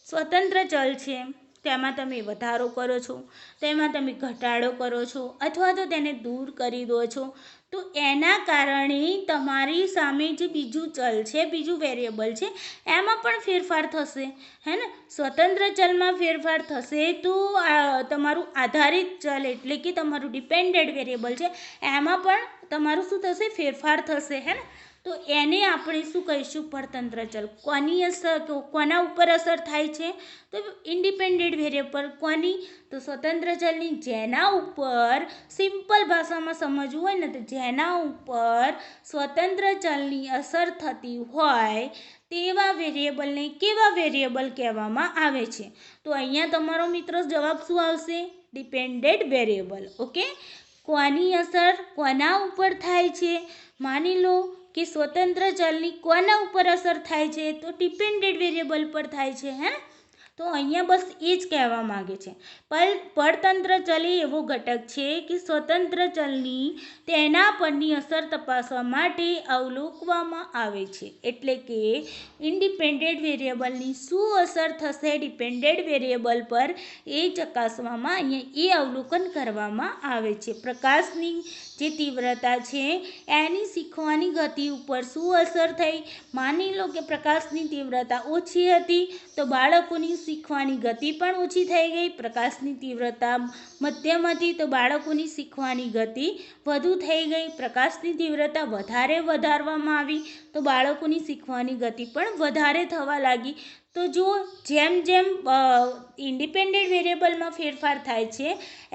સ્વતંત્ર ચલ છે તેમાં તમે વધારો કરો છો, તેમાં તમે ઘટાડો કરો છો અથવા તો તેને દૂર કરી દો છો, તો એના કારણે તમારી સામે જે બીજું ચલ છે, બીજું વેરિયેબલ છે, એમાં પણ ફેરફાર થશે, હે ને? સ્વતંત્ર ચલમાં ફેરફાર થશે તો તમારું આધારિત ચલ એટલે કે તમારું ડિપેન્ડન્ટ વેરિયેબલ છે એમાં પણ તમારું શું થશે? ફેરફાર થશે, હે ને? તો એને આપણે શું કહીશું? પરતંત્ર ચલ. કોની અસર, કોના ઉપર અસર થાય છે? તો ઇન્ડિપેન્ડન્ટ વેરિયેબલ. કોની? તો સ્વતંત્ર ચલની. જેના ઉપર સિમ્પલ ભાષામાં સમજવું હોય ને તો જેના ઉપર સ્વતંત્ર ચલની અસર થતી હોય તેવા વેરિયેબલને કેવા વેરિયેબલ કહેવામાં આવે છે? તો અહીંયા તમારો મિત્રો જવાબ શું આવશે? Dependent variable. ઓકે, કોની અસર કોના ઉપર થાય છે? માની લો કે સ્વતંત્ર ચલની કોના ઉપર અસર થાય છે? તો ડિપેન્ડન્ટ વેરિયેબલ પર થાય છે, હે? તો અહીંયા બસ એ જ કહેવા માગે છે. પરતંત્ર ચલ એ એવો ઘટક છે કે સ્વતંત્ર ચલની તેના પરની અસર તપાસવા માટે અવલોકવામાં આવે છે. એટલે કે ઇન્ડિપેન્ડન્ટ વેરિયેબલની શું અસર થશે ડિપેન્ડન્ટ વેરિયેબલ પર એ ચકાસવામાં અહીંયા એ અવલોકન કરવામાં આવે છે. પ્રકાશની જે તીવ્રતા છે એની શીખવાની ગતિ ઉપર શું અસર થઈ? માની લો કે પ્રકાશની તીવ્રતા ઓછી હતી તો બાળકોની શીખવાની ગતિ પણ ઓછી થઈ ગઈ. પ્રકાશની તીવ્રતા મધ્યમ હતી તો બાળકોની શીખવાની ગતિ વધુ થઈ ગઈ. પ્રકાશની તીવ્રતા વધારવામાં આવી તો બાળકોની શીખવાની ગતિ પણ વધારે થવા લાગી. તો જો જેમ જેમ ઇન્ડિપેન્ડન્ટ વેરિયેબલમાં ફેરફાર થાય છે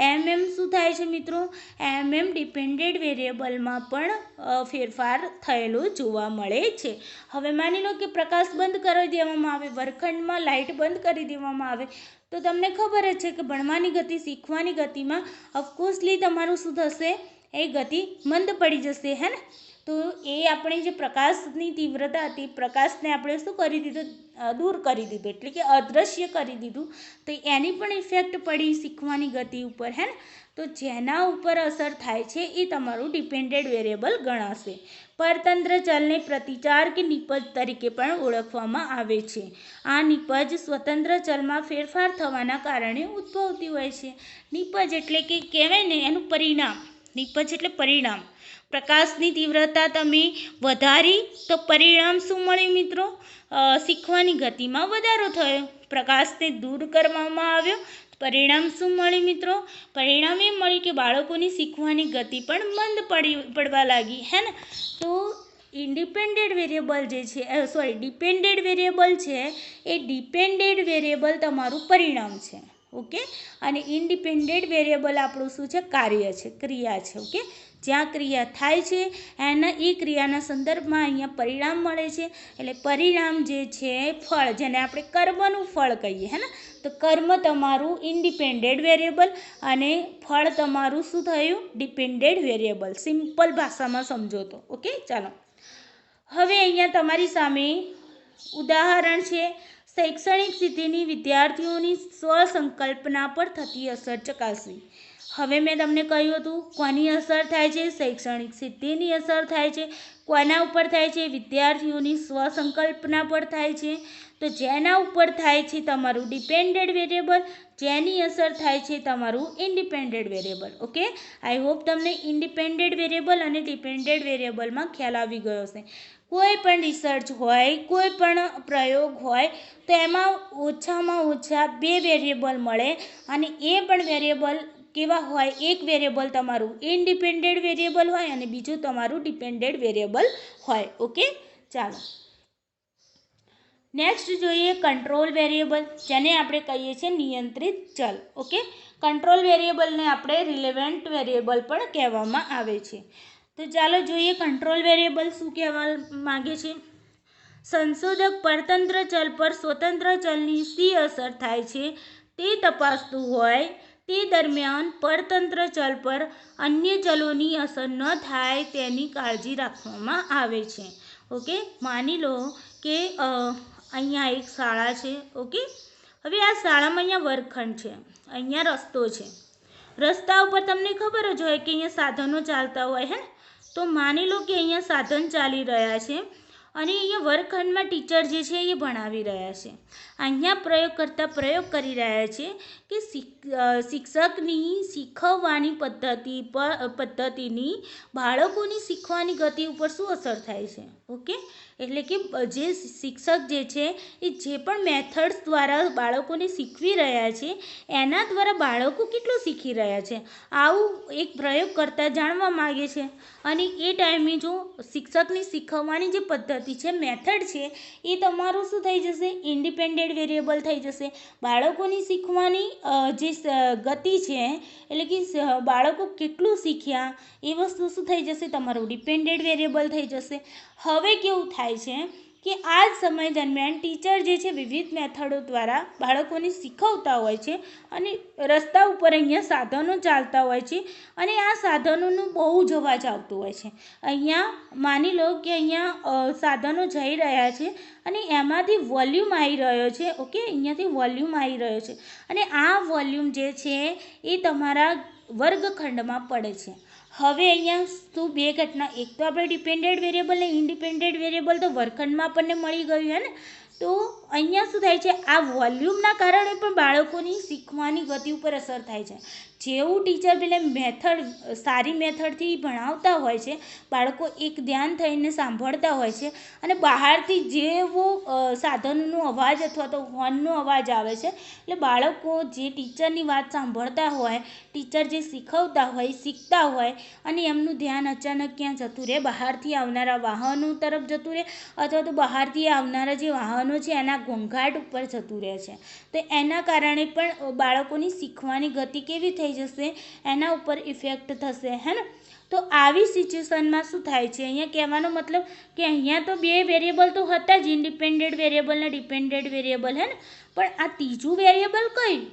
એમ શું થાય છે મિત્રો? એમ ડિપેન્ડન્ટ વેરિયેબલમાં પણ ફેરફાર થયેલો જોવા મળે છે. હવે માની લો કે પ્રકાશ બંધ કરી દેવામાં આવે, વર્ગખંડમાં લાઇટ બંધ કરી દેવામાં આવે, તો તમને ખબર જ છે કે ભણવાની ગતિ શીખવાની ગતિમાં ઓફકોર્સલી તમારું શું થશે, એ ગતિ મંદ પડી જશે, હે ને. તો એ આપણે જે પ્રકાશની તીવ્રતા હતી, પ્રકાશને આપણે શું કરી દીધું, દૂર કરી દીધું, એટલે કે અદૃશ્ય કરી દીધું. તો એની પણ ઇફેક્ટ પડી શીખવાની ગતિ ઉપર, હે ને. તો જેના ઉપર અસર થાય છે એ તમારું ડિપેન્ડેન્ટ વેરિયેબલ ગણાશે. પરતંત્ર ચલને પ્રતિચાર કે નિપજ તરીકે પણ ઓળખવામાં આવે છે. આ નિપજ સ્વતંત્ર ચલમાં ફેરફાર થવાના કારણે ઉદ્ભવતી હોય છે. નિપજ એટલે કે કહેવાય ને એનું પરિણામ. નિપજ એટલે પરિણામ. પ્રકાશની તીવ્રતા તમે વધારી તો પરિણામ શું મળ્યું મિત્રો? શીખવાની ગતિમાં વધારો થયો. પ્રકાશને દૂર કરવામાં આવ્યો, પરિણામ શું મળ્યું મિત્રો? પરિણામ એ મળ્યું કે બાળકોની શીખવાની ગતિ પણ મંદ પડવા લાગી, હે ને. તો ઇન્ડિપેન્ડન્ટ વેરિયેબલ જે છે, ડિપેન્ડન્ટ વેરિયેબલ છે, એ ડિપેન્ડન્ટ વેરિયેબલ તમારું પરિણામ છે. ઓકે. અને ઇન્ડિપેન્ડન્ટ વેરિયેબલ આપણું શું છે? કાર્ય છે, ક્રિયા છે. ઓકે. જ્યાં ક્રિયા થાય છે એ ક્રિયાના સંદર્ભમાં અહીંયા પરિણામ મળે છે. એટલે પરિણામ જે છે ફળ, જેને આપણે કર્મનું ફળ કહીએ, હે ને. તો કર્મ તમારું ઇન્ડિપેન્ડન્ટ વેરિયેબલ અને ફળ તમારું શું થયું? Dependent variable. સિમ્પલ ભાષામાં સમજો તો. ઓકે. ચાલો હવે અહીંયા તમારી સામે ઉદાહરણ છે, શૈક્ષણિક સ્થિતિની વિદ્યાર્થીઓની સ્વસંકલ્પના પર થતી અસર ચકાસવી. હવે મેં તમને કહ્યું હતું કોની અસર થાય છે? શૈક્ષણિક સ્થિતિની અસર થાય છે. કોના ઉપર થાય છે? વિદ્યાર્થીઓની સ્વસંકલ્પના પર થાય છે. તો જેના ઉપર થાય છે તમારું ડિપેન્ડન્ટ વેરિયેબલ, જેની અસર થાય છે તમારું independent variable. Okay. I hope તમને ઇન્ડિપેન્ડન્ટ વેરિયેબલ અને ડિપેન્ડન્ટ વેરિયેબલમાં ખ્યાલ આવી ગયો હશે. કોઈ પણ રિસર્ચ હોય, કોઈ પણ પ્રયોગ હોય, તો એમાં ઓછામાં ઓછા 2 વેરિયેબલ મળે અને એ પણ વેરિયેબલ કેવા હોય? એક વેરિયેબલ તમારું ઇન્ડિપેન્ડન્ટ વેરિયેબલ હોય અને બીજું તમારું ડિપેન્ડન્ટ વેરિયેબલ હોય. ઓકે. ચાલો નેક્સ્ટ જોઈએ કંટ્રોલ વેરિયેબલ, જેને આપણે કહીએ છીએ નિયંત્રિત ચલ. ઓકે. કંટ્રોલ વેરિયેબલને આપણે રિલેવન્ટ વેરિયેબલ પણ કહેવામાં આવે છે. તો ચાલો જોઈએ કંટ્રોલ વેરિયેબલ શું કહેવા માગે છે. સંશોધક પરતંત્ર ચલ પર સ્વતંત્ર ચલની શી અસર થાય છે તે તપાસતું હોય તે દરમિયાન પરતંત્ર ચલ પર અન્ય ચલોની અસર ન થાય તેની કાળજી રાખવામાં આવે છે. ઓકે. માની લો કે અહીંયા એક શાળા છે. ઓકે. હવે આ શાળામાં અહીંયા વર્ગખંડ છે, અહીંયા રસ્તો છે. રસ્તા ઉપર તમને ખબર જ હોય કે અહીંયા સાધનો ચાલતા હોય, હે. તો માની લો કે અહીંયા સાધન ચાલી રહ્યા છે અને અહીંયા વર્ગખંડમાં ટીચર જે છે એ ભણાવી રહ્યા છે. અહીંયા પ્રયોગ કરી રહ્યા છે કે શિક્ષકની શીખવવાની પદ્ધતિની બાળકોની શીખવાની ગતિ ઉપર શું અસર થાય છે. ઓકે. એટલે કે જે શિક્ષક જે છે એ જે પણ મેથડ્સ દ્વારા બાળકોને શીખવી રહ્યા છે એના દ્વારા બાળકો કેટલું શીખી રહ્યા છે, આવું એક પ્રયોગ કરતાં જાણવા માગે છે. અને એ ટાઈમે જો શિક્ષકની શીખવવાની જે પદ્ધતિ છે, મેથડ છે, એ તમારું શું થઈ જશે? ઇન્ડિપેન્ડન્ટ વેરિયેબલ થઈ જશે. બાળકોની શીખવાની જે ગતિ છે, એટલે કે બાળકો કેટલું શીખ્યા એ વસ્તુ શું થઈ જશે? તમારું ડિપેન્ડન્ટ વેરિયેબલ થઈ જશે. હવે કેવું થાય છે કે આ જ સમય દરમિયાન ટીચર જે છે વિવિધ મેથડો દ્વારા બાળકોને શીખવતા હોય છે અને રસ્તા ઉપર અહીંયા સાધનો ચાલતા હોય છે અને આ સાધનોનું બહુ જ અવાજ આવતો હોય છે. અહીંયા માની લો કે અહીંયા સાધનો જઈ રહ્યા છે અને એમાંથી વોલ્યુમ આવી રહ્યો છે. ઓકે. અહીંયાથી વોલ્યુમ આવી રહ્યો છે અને આ વોલ્યુમ જે છે એ તમારા વર્ગખંડમાં પડે છે. હવે અહીંયા શું બે ઘટના, એક તો આપણે ડિપેન્ડન્ટ વેરિયેબલ ને ઇન્ડિપેન્ડન્ટ વેરિયેબલ તો વર્ગખંડમાં આપણને મળી ગયું, હે ને. તો અહીંયા શું થાય છે? આ વોલ્યુમના કારણે પણ બાળકોની શીખવાની ગતિ ઉપર અસર થાય છે. જેવું ટીચર પેલે સારી મેથડથી ભણાવતા હોય છે, બાળકો એક ધ્યાન થઈને સાંભળતા હોય છે અને બહારથી જેવો સાધનનો અવાજ અથવા તો હોર્નનો અવાજ આવે છે, એટલે બાળકો જે ટીચરની વાત સાંભળતા હોય, ટીચર જે શીખવતા હોય, શીખતા હોય અને એમનું ધ્યાન અચાનક ક્યાં જતું રહે? બહારથી આવનારા વાહનો તરફ જતું રહે અથવા તો બહારથી આવનારા જે વાહનો છે એના ઘોંઘાટ ઉપર જતું રહે છે. તો એના કારણે પણ બાળકોની શીખવાની ગતિ કેવી થઈ જશે, એના ઉપર ઇફેક્ટ થશે, હે ને. તો આવી સિચ્યુએશનમાં શું થાય છે, અહીંયા કહેવાનો મતલબ કે અહીંયા તો બે વેરિયેબલ તો હતા જ, ઇન્ડિપેન્ડન્ટ વેરિયેબલ ને ડિપેન્ડન્ટ વેરિયેબલ, હે ને. પણ આ ત્રીજું વેરિયેબલ કયું,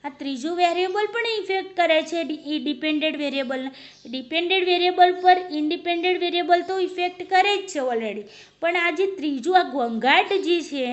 આ ત્રીજું વેરિયેબલ પણ ઇફેક્ટ કરે છે ડિપેન્ડન્ટ વેરિયેબલને. ડિપેન્ડન્ટ વેરિયેબલ પર ઇન્ડિપેન્ડન્ટ વેરિયેબલ તો ઇફેક્ટ કરે જ છે ઓલરેડી, પણ આ જે ત્રીજું આ ઘોંઘાટ જે છે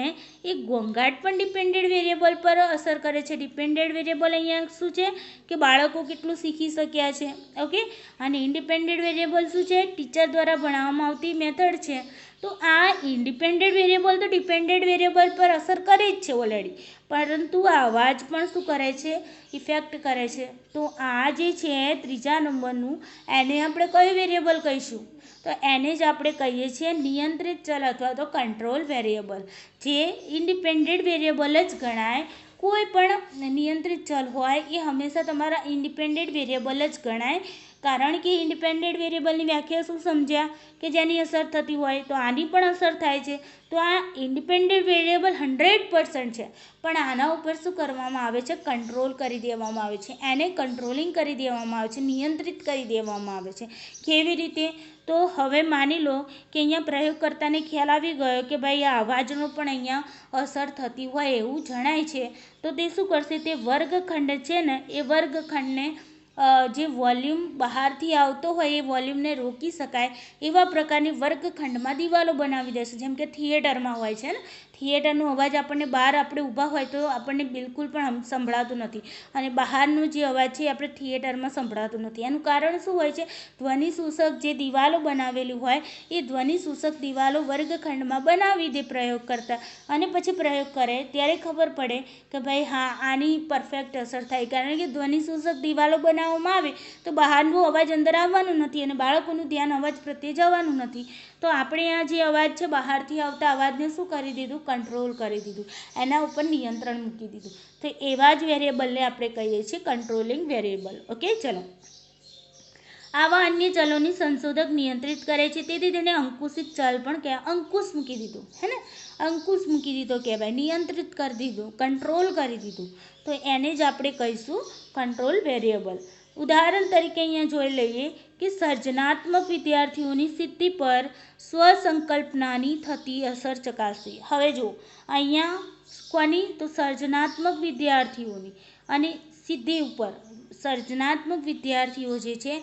એ ઘોંઘાટ પણ ડિપેન્ડન્ટ વેરિયેબલ પર અસર કરે છે. ડિપેન્ડન્ટ વેરિયેબલ અહીંયા શું છે કે બાળકો કેટલું શીખી શક્યા છે, ઓકે. અને ઇન્ડિપેન્ડન્ટ વેરિયેબલ શું છે, ટીચર દ્વારા ભણાવવામાં આવતી મેથડ છે. તો આ ઇન્ડિપેન્ડન્ટ વેરિયેબલ તો ડિપેન્ડન્ટ વેરિયેબલ પર અસર કરે જ છે ઓલરેડી, પરંતુ આ અવાજ પણ શું કરે છે, ઇફેક્ટ કરે છે. તો આ જે છે ત્રીજા નંબરનું, એને આપણે કયું વેરિયેબલ કહીશું, તો એને જ આપણે કહીએ છીએ નિયંત્રિત ચલ અથવા તો કંટ્રોલ વેરિયેબલ, જે ઇન્ડિપેન્ડન્ટ વેરિયેબલ જ ગણાય. કોઈ પણ નિયંત્રિત ચલ હોય એ હંમેશા તમારા ઇન્ડિપેન્ડન્ટ વેરિયેબલ જ ગણાય, કારણ કે ઇન્ડિપેન્ડન્ટ વેરિયેબલની વ્યાખ્યા શું સમજ્યા કે જેની અસર થતી હોય, તો આની પણ અસર થાય છે. તો આ ઇન્ડિપેન્ડન્ટ વેરિયેબલ 100% છે, પણ આના ઉપર શું કરવામાં આવે છે, કંટ્રોલ કરી દેવામાં આવે છે, એને કંટ્રોલિંગ કરી દેવામાં આવે છે, નિયંત્રિત કરી દેવામાં આવે છે. કેવી રીતે, તો હવે માની લો કે અહીંયા પ્રયોગકર્તાને ખ્યાલ આવી ગયો કે ભાઈ આ અવાજનો પણ અહીંયા અસર થતી હોય એવું જણાય છે. તો તે શું કરશે, તે વર્ગખંડ છે ને એ વર્ગખંડને જે વોલ્યુમ બહારથી આવતો હોય એ વોલ્યુમને રોકી શકાય એવા પ્રકારની વર્ગખંડમાં દિવાલો બનાવી દેશે. જેમ કે થિયેટરમાં હોય છે ને, થિયેટરનો અવાજ આપણને બહાર આપણે ઊભા હોય તો આપણને બિલકુલ પણ સંભળાતું નથી, અને બહારનો જે અવાજ છે આપણે થિયેટરમાં સંભળાતું નથી. એનું કારણ શું હોય છે, ધ્વનિ શોષક જે દિવાલો બનાવેલી હોય એ ધ્વનિ શોષક દિવાલો વર્ગખંડમાં બનાવી દે પ્રયોગ કરતા, અને પછી પ્રયોગ કરે ત્યારે ખબર પડે કે ભાઈ હા આની પરફેક્ટ અસર થાય, કારણ કે ધ્વનિ શોષક દિવાલો બનાવવામાં આવે તો બહારનો અવાજ અંદર આવવાનું નથી અને બાળકોનું ધ્યાન અવાજ પ્રત્યે જવાનું નથી. તો આપણે આ જે અવાજ છે બહારથી આવતા અવાજને શું કરી દીધું, કંટ્રોલ કરી દીધું, એના ઉપર નિયંત્રણ મૂકી દીધું. તો એવા જ વેરિયેબલને આપણે કહીએ છીએ કંટ્રોલિંગ વેરિયેબલ, ઓકે. ચલો, આવા અન્ય ચલોની સંશોધક નિયંત્રિત કરે છે, તેથી તેને અંકુશિત ચલ પણ કહેવાય. અંકુશ મૂકી દીધું, હે ને, અંકુશ મૂકી દીધો કહેવાય, નિયંત્રિત કરી દીધું, કંટ્રોલ કરી દીધું, તો એને જ આપણે કહીશું કંટ્રોલ વેરિયેબલ. ઉદાહરણ તરીકે અહીંયા જોઈ લઈએ કે સર્જનાત્મક વિદ્યાર્થીઓની સિદ્ધિ પર સ્વસંકલ્પનાની થતી અસર ચકાસવી. હવે જો અહીંયા કોની, તો સર્જનાત્મક વિદ્યાર્થીઓની અને સિદ્ધિ ઉપર, સર્જનાત્મક વિદ્યાર્થીઓ જે છે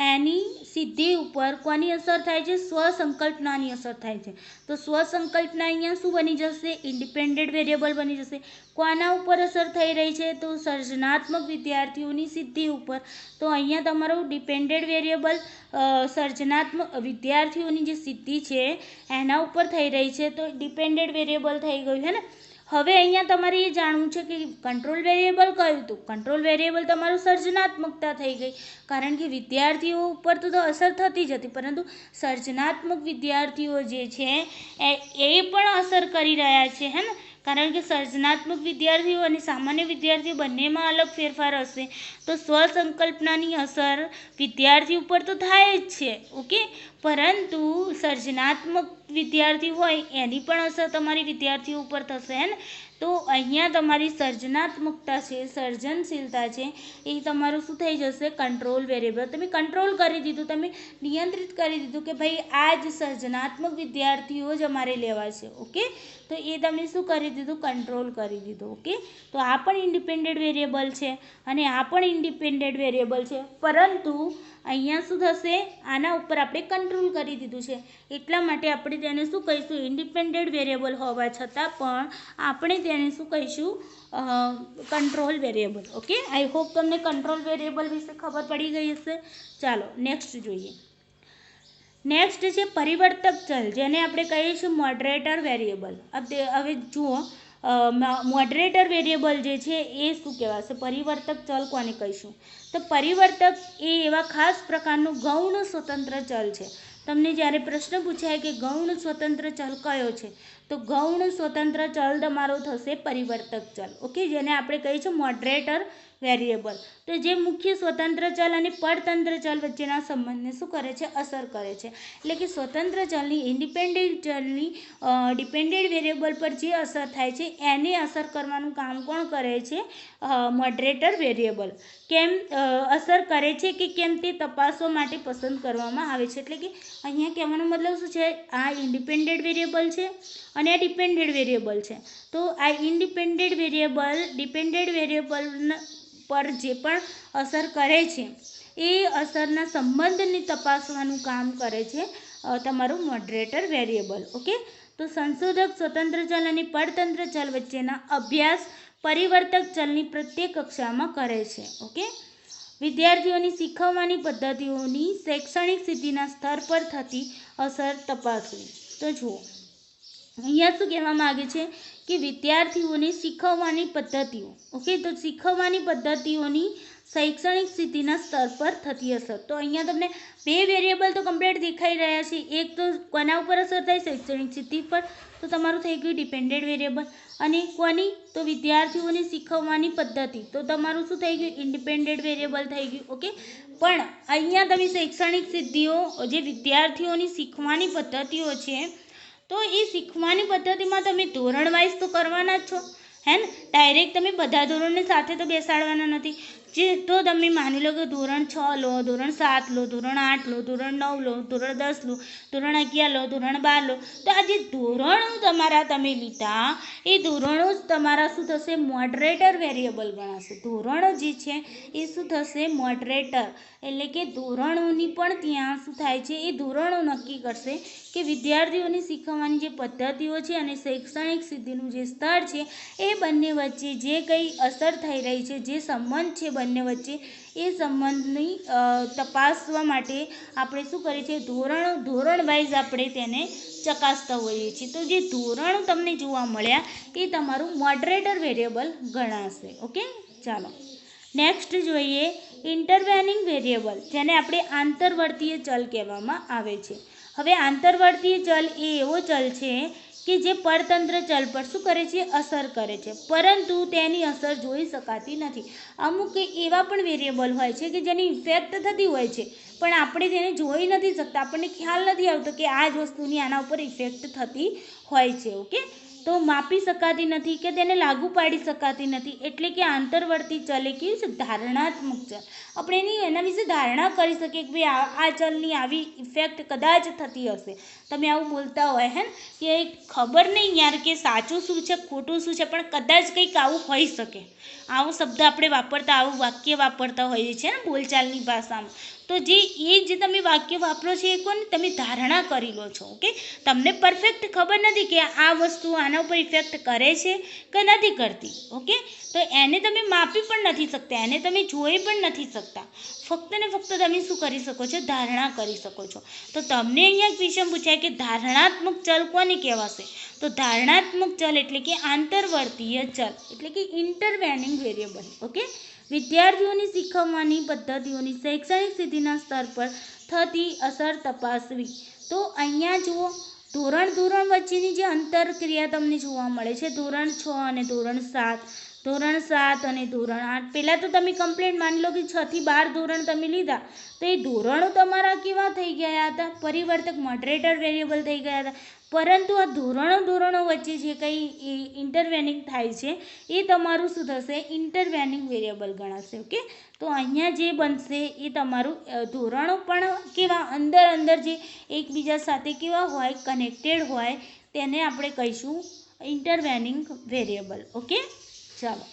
એની સિદ્ધિ ઉપર કોની અસર થાય છે, સ્વસંકલ્પનાની અસર થાય છે. તો સ્વસંકલ્પના અહીંયા શું બની જશે, ઇન્ડિપેન્ડન્ટ વેરિયેબલ બની જશે. કોના ઉપર અસર થઈ રહી છે, તો સર્જનાત્મક વિદ્યાર્થીઓની સિદ્ધિ ઉપર. તો અહીંયા તમારું ડિપેન્ડન્ટ વેરિયેબલ સર્જનાત્મક વિદ્યાર્થીઓની જે સિદ્ધિ છે એના ઉપર થઈ રહી છે, તો ડિપેન્ડન્ટ વેરિયેબલ થઈ ગયું, હે ને. હવે અહીંયા તમારે એ જાણવું છે કે કંટ્રોલ વેરિયેબલ કયું હતું. કંટ્રોલ વેરિયેબલ તમારું સર્જનાત્મકતા થઈ ગઈ, કારણ કે વિદ્યાર્થીઓ ઉપર તો અસર થતી જ હતી, પરંતુ સર્જનાત્મક વિદ્યાર્થીઓ જે છે એ પણ અસર કરી રહ્યા છે, હે ને. કારણ કે સર્જનાત્મક વિદ્યાર્થીઓ અને સામાન્ય વિદ્યાર્થીઓ બંનેમાં અલગ ફેરફાર હશે. તો સ્વસંકલ્પનાની અસર વિદ્યાર્થી ઉપર તો થાય જ છે, ઓકે, પરંતુ સર્જનાત્મક વિદ્યાર્થી હોય એની પણ અસર તમારી વિદ્યાર્થીઓ ઉપર થશે, હે ને. તો અહીંયા તમારી સર્જનાત્મકતા છે, સર્જનશીલતા છે, એ તમારું શું થઈ જશે, કંટ્રોલ વેરિયેબલ. તમે કંટ્રોલ કરી દીધું, તમે નિયંત્રિત કરી દીધું કે ભાઈ આ જ સર્જનાત્મક વિદ્યાર્થીઓ જ અમારે લેવા છે, ઓકે. તો એ તમે શું કરી દીધું, કંટ્રોલ કરી દીધું, ઓકે. તો આ પણ ઇન્ડિપેન્ડન્ટ વેરિયેબલ છે અને આ પણ ઇન્ડિપેન્ડન્ટ વેરિયેબલ છે, પરંતુ અહીંયા શું થશે, આના ઉપર આપણે કંટ્રોલ કરી દીધું છે, એટલા માટે આપણે તેને શું કહીશું, ઇન્ડિપેન્ડન્ટ વેરિયેબલ હોવા છતાં પણ આપણે તેને શું કહીશું, control variable, okay. I hope તમને કંટ્રોલ વેરિયેબલ વિશે ખબર પડી ગઈ હશે. ચાલો નેક્સ્ટ જોઈએ. નેક્સ્ટ છે પરિવર્તક ચલ, જેને આપણે કહીએ છીએ મોડરેટર વેરિયેબલ. હવે જુઓ, મોડરેટર વેરિયેબલ જે છે એ શું કહેવાશે, પરિવર્તક ચલ કોને કહીશું, તો પરિવર્તક એ એવા ખાસ પ્રકારનું ગૌણ સ્વતંત્ર ચલ છે. તમને જ્યારે પ્રશ્ન પૂછાય કે ગૌણ સ્વતંત્ર ચલ કયો છે, તો ગૌણ સ્વતંત્ર ચલ તમારો થશે પરિવર્તક ચલ, ઓકે, જેને આપણે કહીએ છીએ મોડરેટર વેરિયેબલ. તો જે મુખ્ય સ્વતંત્ર ચલ અને પરતંત્ર ચલ વચ્ચેના સંબંધને શું કરે છે? અસર કરે છે. એટલે કે સ્વતંત્ર ચલની ઇન્ડિપેન્ડન્ટ ચલની ડિપેન્ડન્ટ વેરિયેબલ પર જે અસર થાય છે એને અસર કરવાનું કામ કોણ કરે છે? Moderator variable. કેમ અસર કરે છે કે કેમ તે તપાસવા માટે પસંદ કરવામાં આવે છે. એટલે કે અહીંયા કહેવાનો મતલબ શું છે? આ ઇન્ડિપેન્ડન્ટ વેરિયેબલ છે અને આ ડિપેન્ડન્ટ વેરિયેબલ છે. તો આ ઇન્ડિપેન્ડન્ટ વેરિયેબલ ડિપેન્ડન્ટ વેરિયેબલ પર જે પણ અસર કરે છે એ અસરના સંબંધને તપાસવાનું કામ કરે છે તમારું મોડરેટર વેરિયેબલ. ઓકે, તો સંશોધક સ્વતંત્ર ચલ અને પરતંત્ર ચલ વચ્ચેના અભ્યાસ પરિવર્તક ચલની પ્રત્યેક કક્ષામાં કરે છે. ઓકે, વિદ્યાર્થીઓની શીખવવાની પદ્ધતિઓની શૈક્ષણિક સિદ્ધિના સ્તર પર થતી અસર તપાસવી. તો જુઓ, અહીંયા શું કહેવા માગે છે કે વિદ્યાર્થીઓને શીખવવાની પદ્ધતિઓ. ઓકે, તો શીખવવાની પદ્ધતિઓની શૈક્ષણિક સ્થિતિના સ્તર પર થતી અસર. તો અહીંયા તમને બે વેરિયેબલ તો કમ્પ્લીટ દેખાઈ રહ્યા છે. એક તો કોના ઉપર અસર થાય? શૈક્ષણિક સ્થિતિ પર. તો તમારું થઈ ગયું ડિપેન્ડન્ટ વેરિયેબલ. અને કોની? તો વિદ્યાર્થીઓને શીખવવાની પદ્ધતિ. તો તમારું શું થઈ ગયું? ઇન્ડિપેન્ડન્ટ વેરિયેબલ થઈ ગયું. ઓકે, પણ અહીંયા તમે શૈક્ષણિક સિદ્ધિઓ, જે વિદ્યાર્થીઓની શીખવાની પદ્ધતિઓ છે, તો એ શીખવાની પદ્ધતિમાં તમે ધોરણ વાઇઝ તો કરવાના જ છો, હે ને? ડાયરેક્ટ તમે બધા ધોરણને સાથે તો બેસાડવાના નથી. જે તો તમે માની લો કે ધોરણ 6 લો, ધોરણ 7 લો, ધોરણ 8 લો, ધોરણ 9 લો, ધોરણ 10 લો, ધોરણ 11 લો, ધોરણ 12 લો. તો આ જે ધોરણો તમારા તમે લીધા એ ધોરણો જ તમારા શું થશે? મોડરેટર વેરિયેબલ ગણાશે. ધોરણો જે છે એ શું થશે? મોડરેટર. એટલે કે ધોરણોની પણ ત્યાં શું થાય છે? એ ધોરણો નક્કી કરશે કે વિદ્યાર્થીઓની શીખવવાની જે પદ્ધતિઓ છે અને શૈક્ષણિક સિદ્ધિનું જે સ્તર છે એ બંને વચ્ચે જે કંઈ અસર થઈ રહી છે, જે સંબંધ છે બંને વચ્ચે, એ સંબંધની તપાસવા માટે આપણે શું કરીએ છીએ? ધોરણ વાઇઝ આપણે તેને ચકાસતા હોઈએ છીએ. તો જે ધોરણો તમને જોવા મળ્યા એ તમારું મોડરેટર વેરિયેબલ ગણાશે. ઓકે, ચાલો નેક્સ્ટ જોઈએ ઇન્ટરવેનિંગ વેરિયેબલ, જેને આપણે આંતરવર્તીય ચલ કહેવામાં આવે છે. હવે આંતરવર્તીય ચલ એ એવો ચલ છે કે જે પરતંત્ર ચલ પર શું કરે છે? અસર કરે છે, પરંતુ તેની અસર જોઈ શકાતી નથી. અમુક એવા પણ વેરિયેબલ હોય છે કે જેની ઇફેક્ટ થતી હોય છે, પણ આપણે તેને જોઈ નથી શકતા. આપણને ખ્યાલ નથી આવતો કે આ જ વસ્તુની આના ઉપર ઇફેક્ટ થતી હોય છે. ઓકે, તો માપી શકાતી નથી કે તેને લાગુ પાડી શકાતી નથી. એટલે કે આંતરવર્તી ચલ એ કેવું છે? ધારણાત્મક ચલ. આપણે એના વિશે ધારણા કરી શકીએ કે ભાઈ આ ચલની આવી ઇફેક્ટ કદાચ થતી હશે. તમે આવું બોલતા હોય, હે કે ખબર નહીં યાર કે સાચું શું છે ખોટું શું છે, પણ કદાચ કંઈક આવું હોઈ શકે. આવો શબ્દ આપણે વાપરતા, આવું વાક્ય વાપરતા હોઈએ છીએ ને બોલચાલની ભાષામાં. તો જે તમે વાક્ય વાપરો છો એ કોને તમે ધારણા કરી લો છો. ઓકે, તમને પરફેક્ટ ખબર નથી કે આ વસ્તુ આના ઉપર ઇફેક્ટ કરે છે કે નથી કરતી. ઓકે, તો એને તમે માપી પણ નથી શકતા, એને તમે જોઈ પણ નથી શકતા. ફક્ત ને ફક્ત તમે શું કરી શકો છો? ધારણા કરી શકો છો. તો તમને અહીંયા ક્વેશ્ચન પૂછાય કે ધારણાત્મક ચલ કોને કહેવાશે? તો ધારણાત્મક ચલ એટલે કે આંતરવર્તીય ચલ, એટલે કે ઇન્ટરવેનિંગ વેરિયેબલ. ઓકે, વિદ્યાર્થીઓની શીખવવાની પદ્ધતિઓની શૈક્ષણિક સ્થિતિના સ્તર પર થતી અસર તપાસવી. તો અહીંયા જુઓ, ધોરણ વચ્ચેની જે અંતરક્રિયા તમને જોવા મળે છે, ધોરણ 6 અને ધોરણ 7, ધોરણ 7 અને ધોરણ 8. પહેલાં તો તમે કમ્પ્લીટ માની લો કે 6 થી 12 ધોરણ તમે લીધા, તો એ ધોરણો તમારા કેવા થઈ ગયા હતા? પરિવર્તક મોડરેટર વેરિયેબલ થઈ ગયા હતા. પરંતુ આ ધોરણો વચ્ચે જે કંઈ ઇન્ટરવેનિંગ થાય છે એ તમારું શું થશે? ઇન્ટરવેનિંગ વેરિયેબલ ગણાશે. ઓકે, તો અહીંયા જે બનશે એ તમારું ધોરણો પણ કેવા અંદર જે એકબીજા સાથે કેવા હોય? કનેક્ટેડ હોય, તેને આપણે કહીશું ઇન્ટરવેનિંગ વેરિયેબલ. ઓકે, ચાલો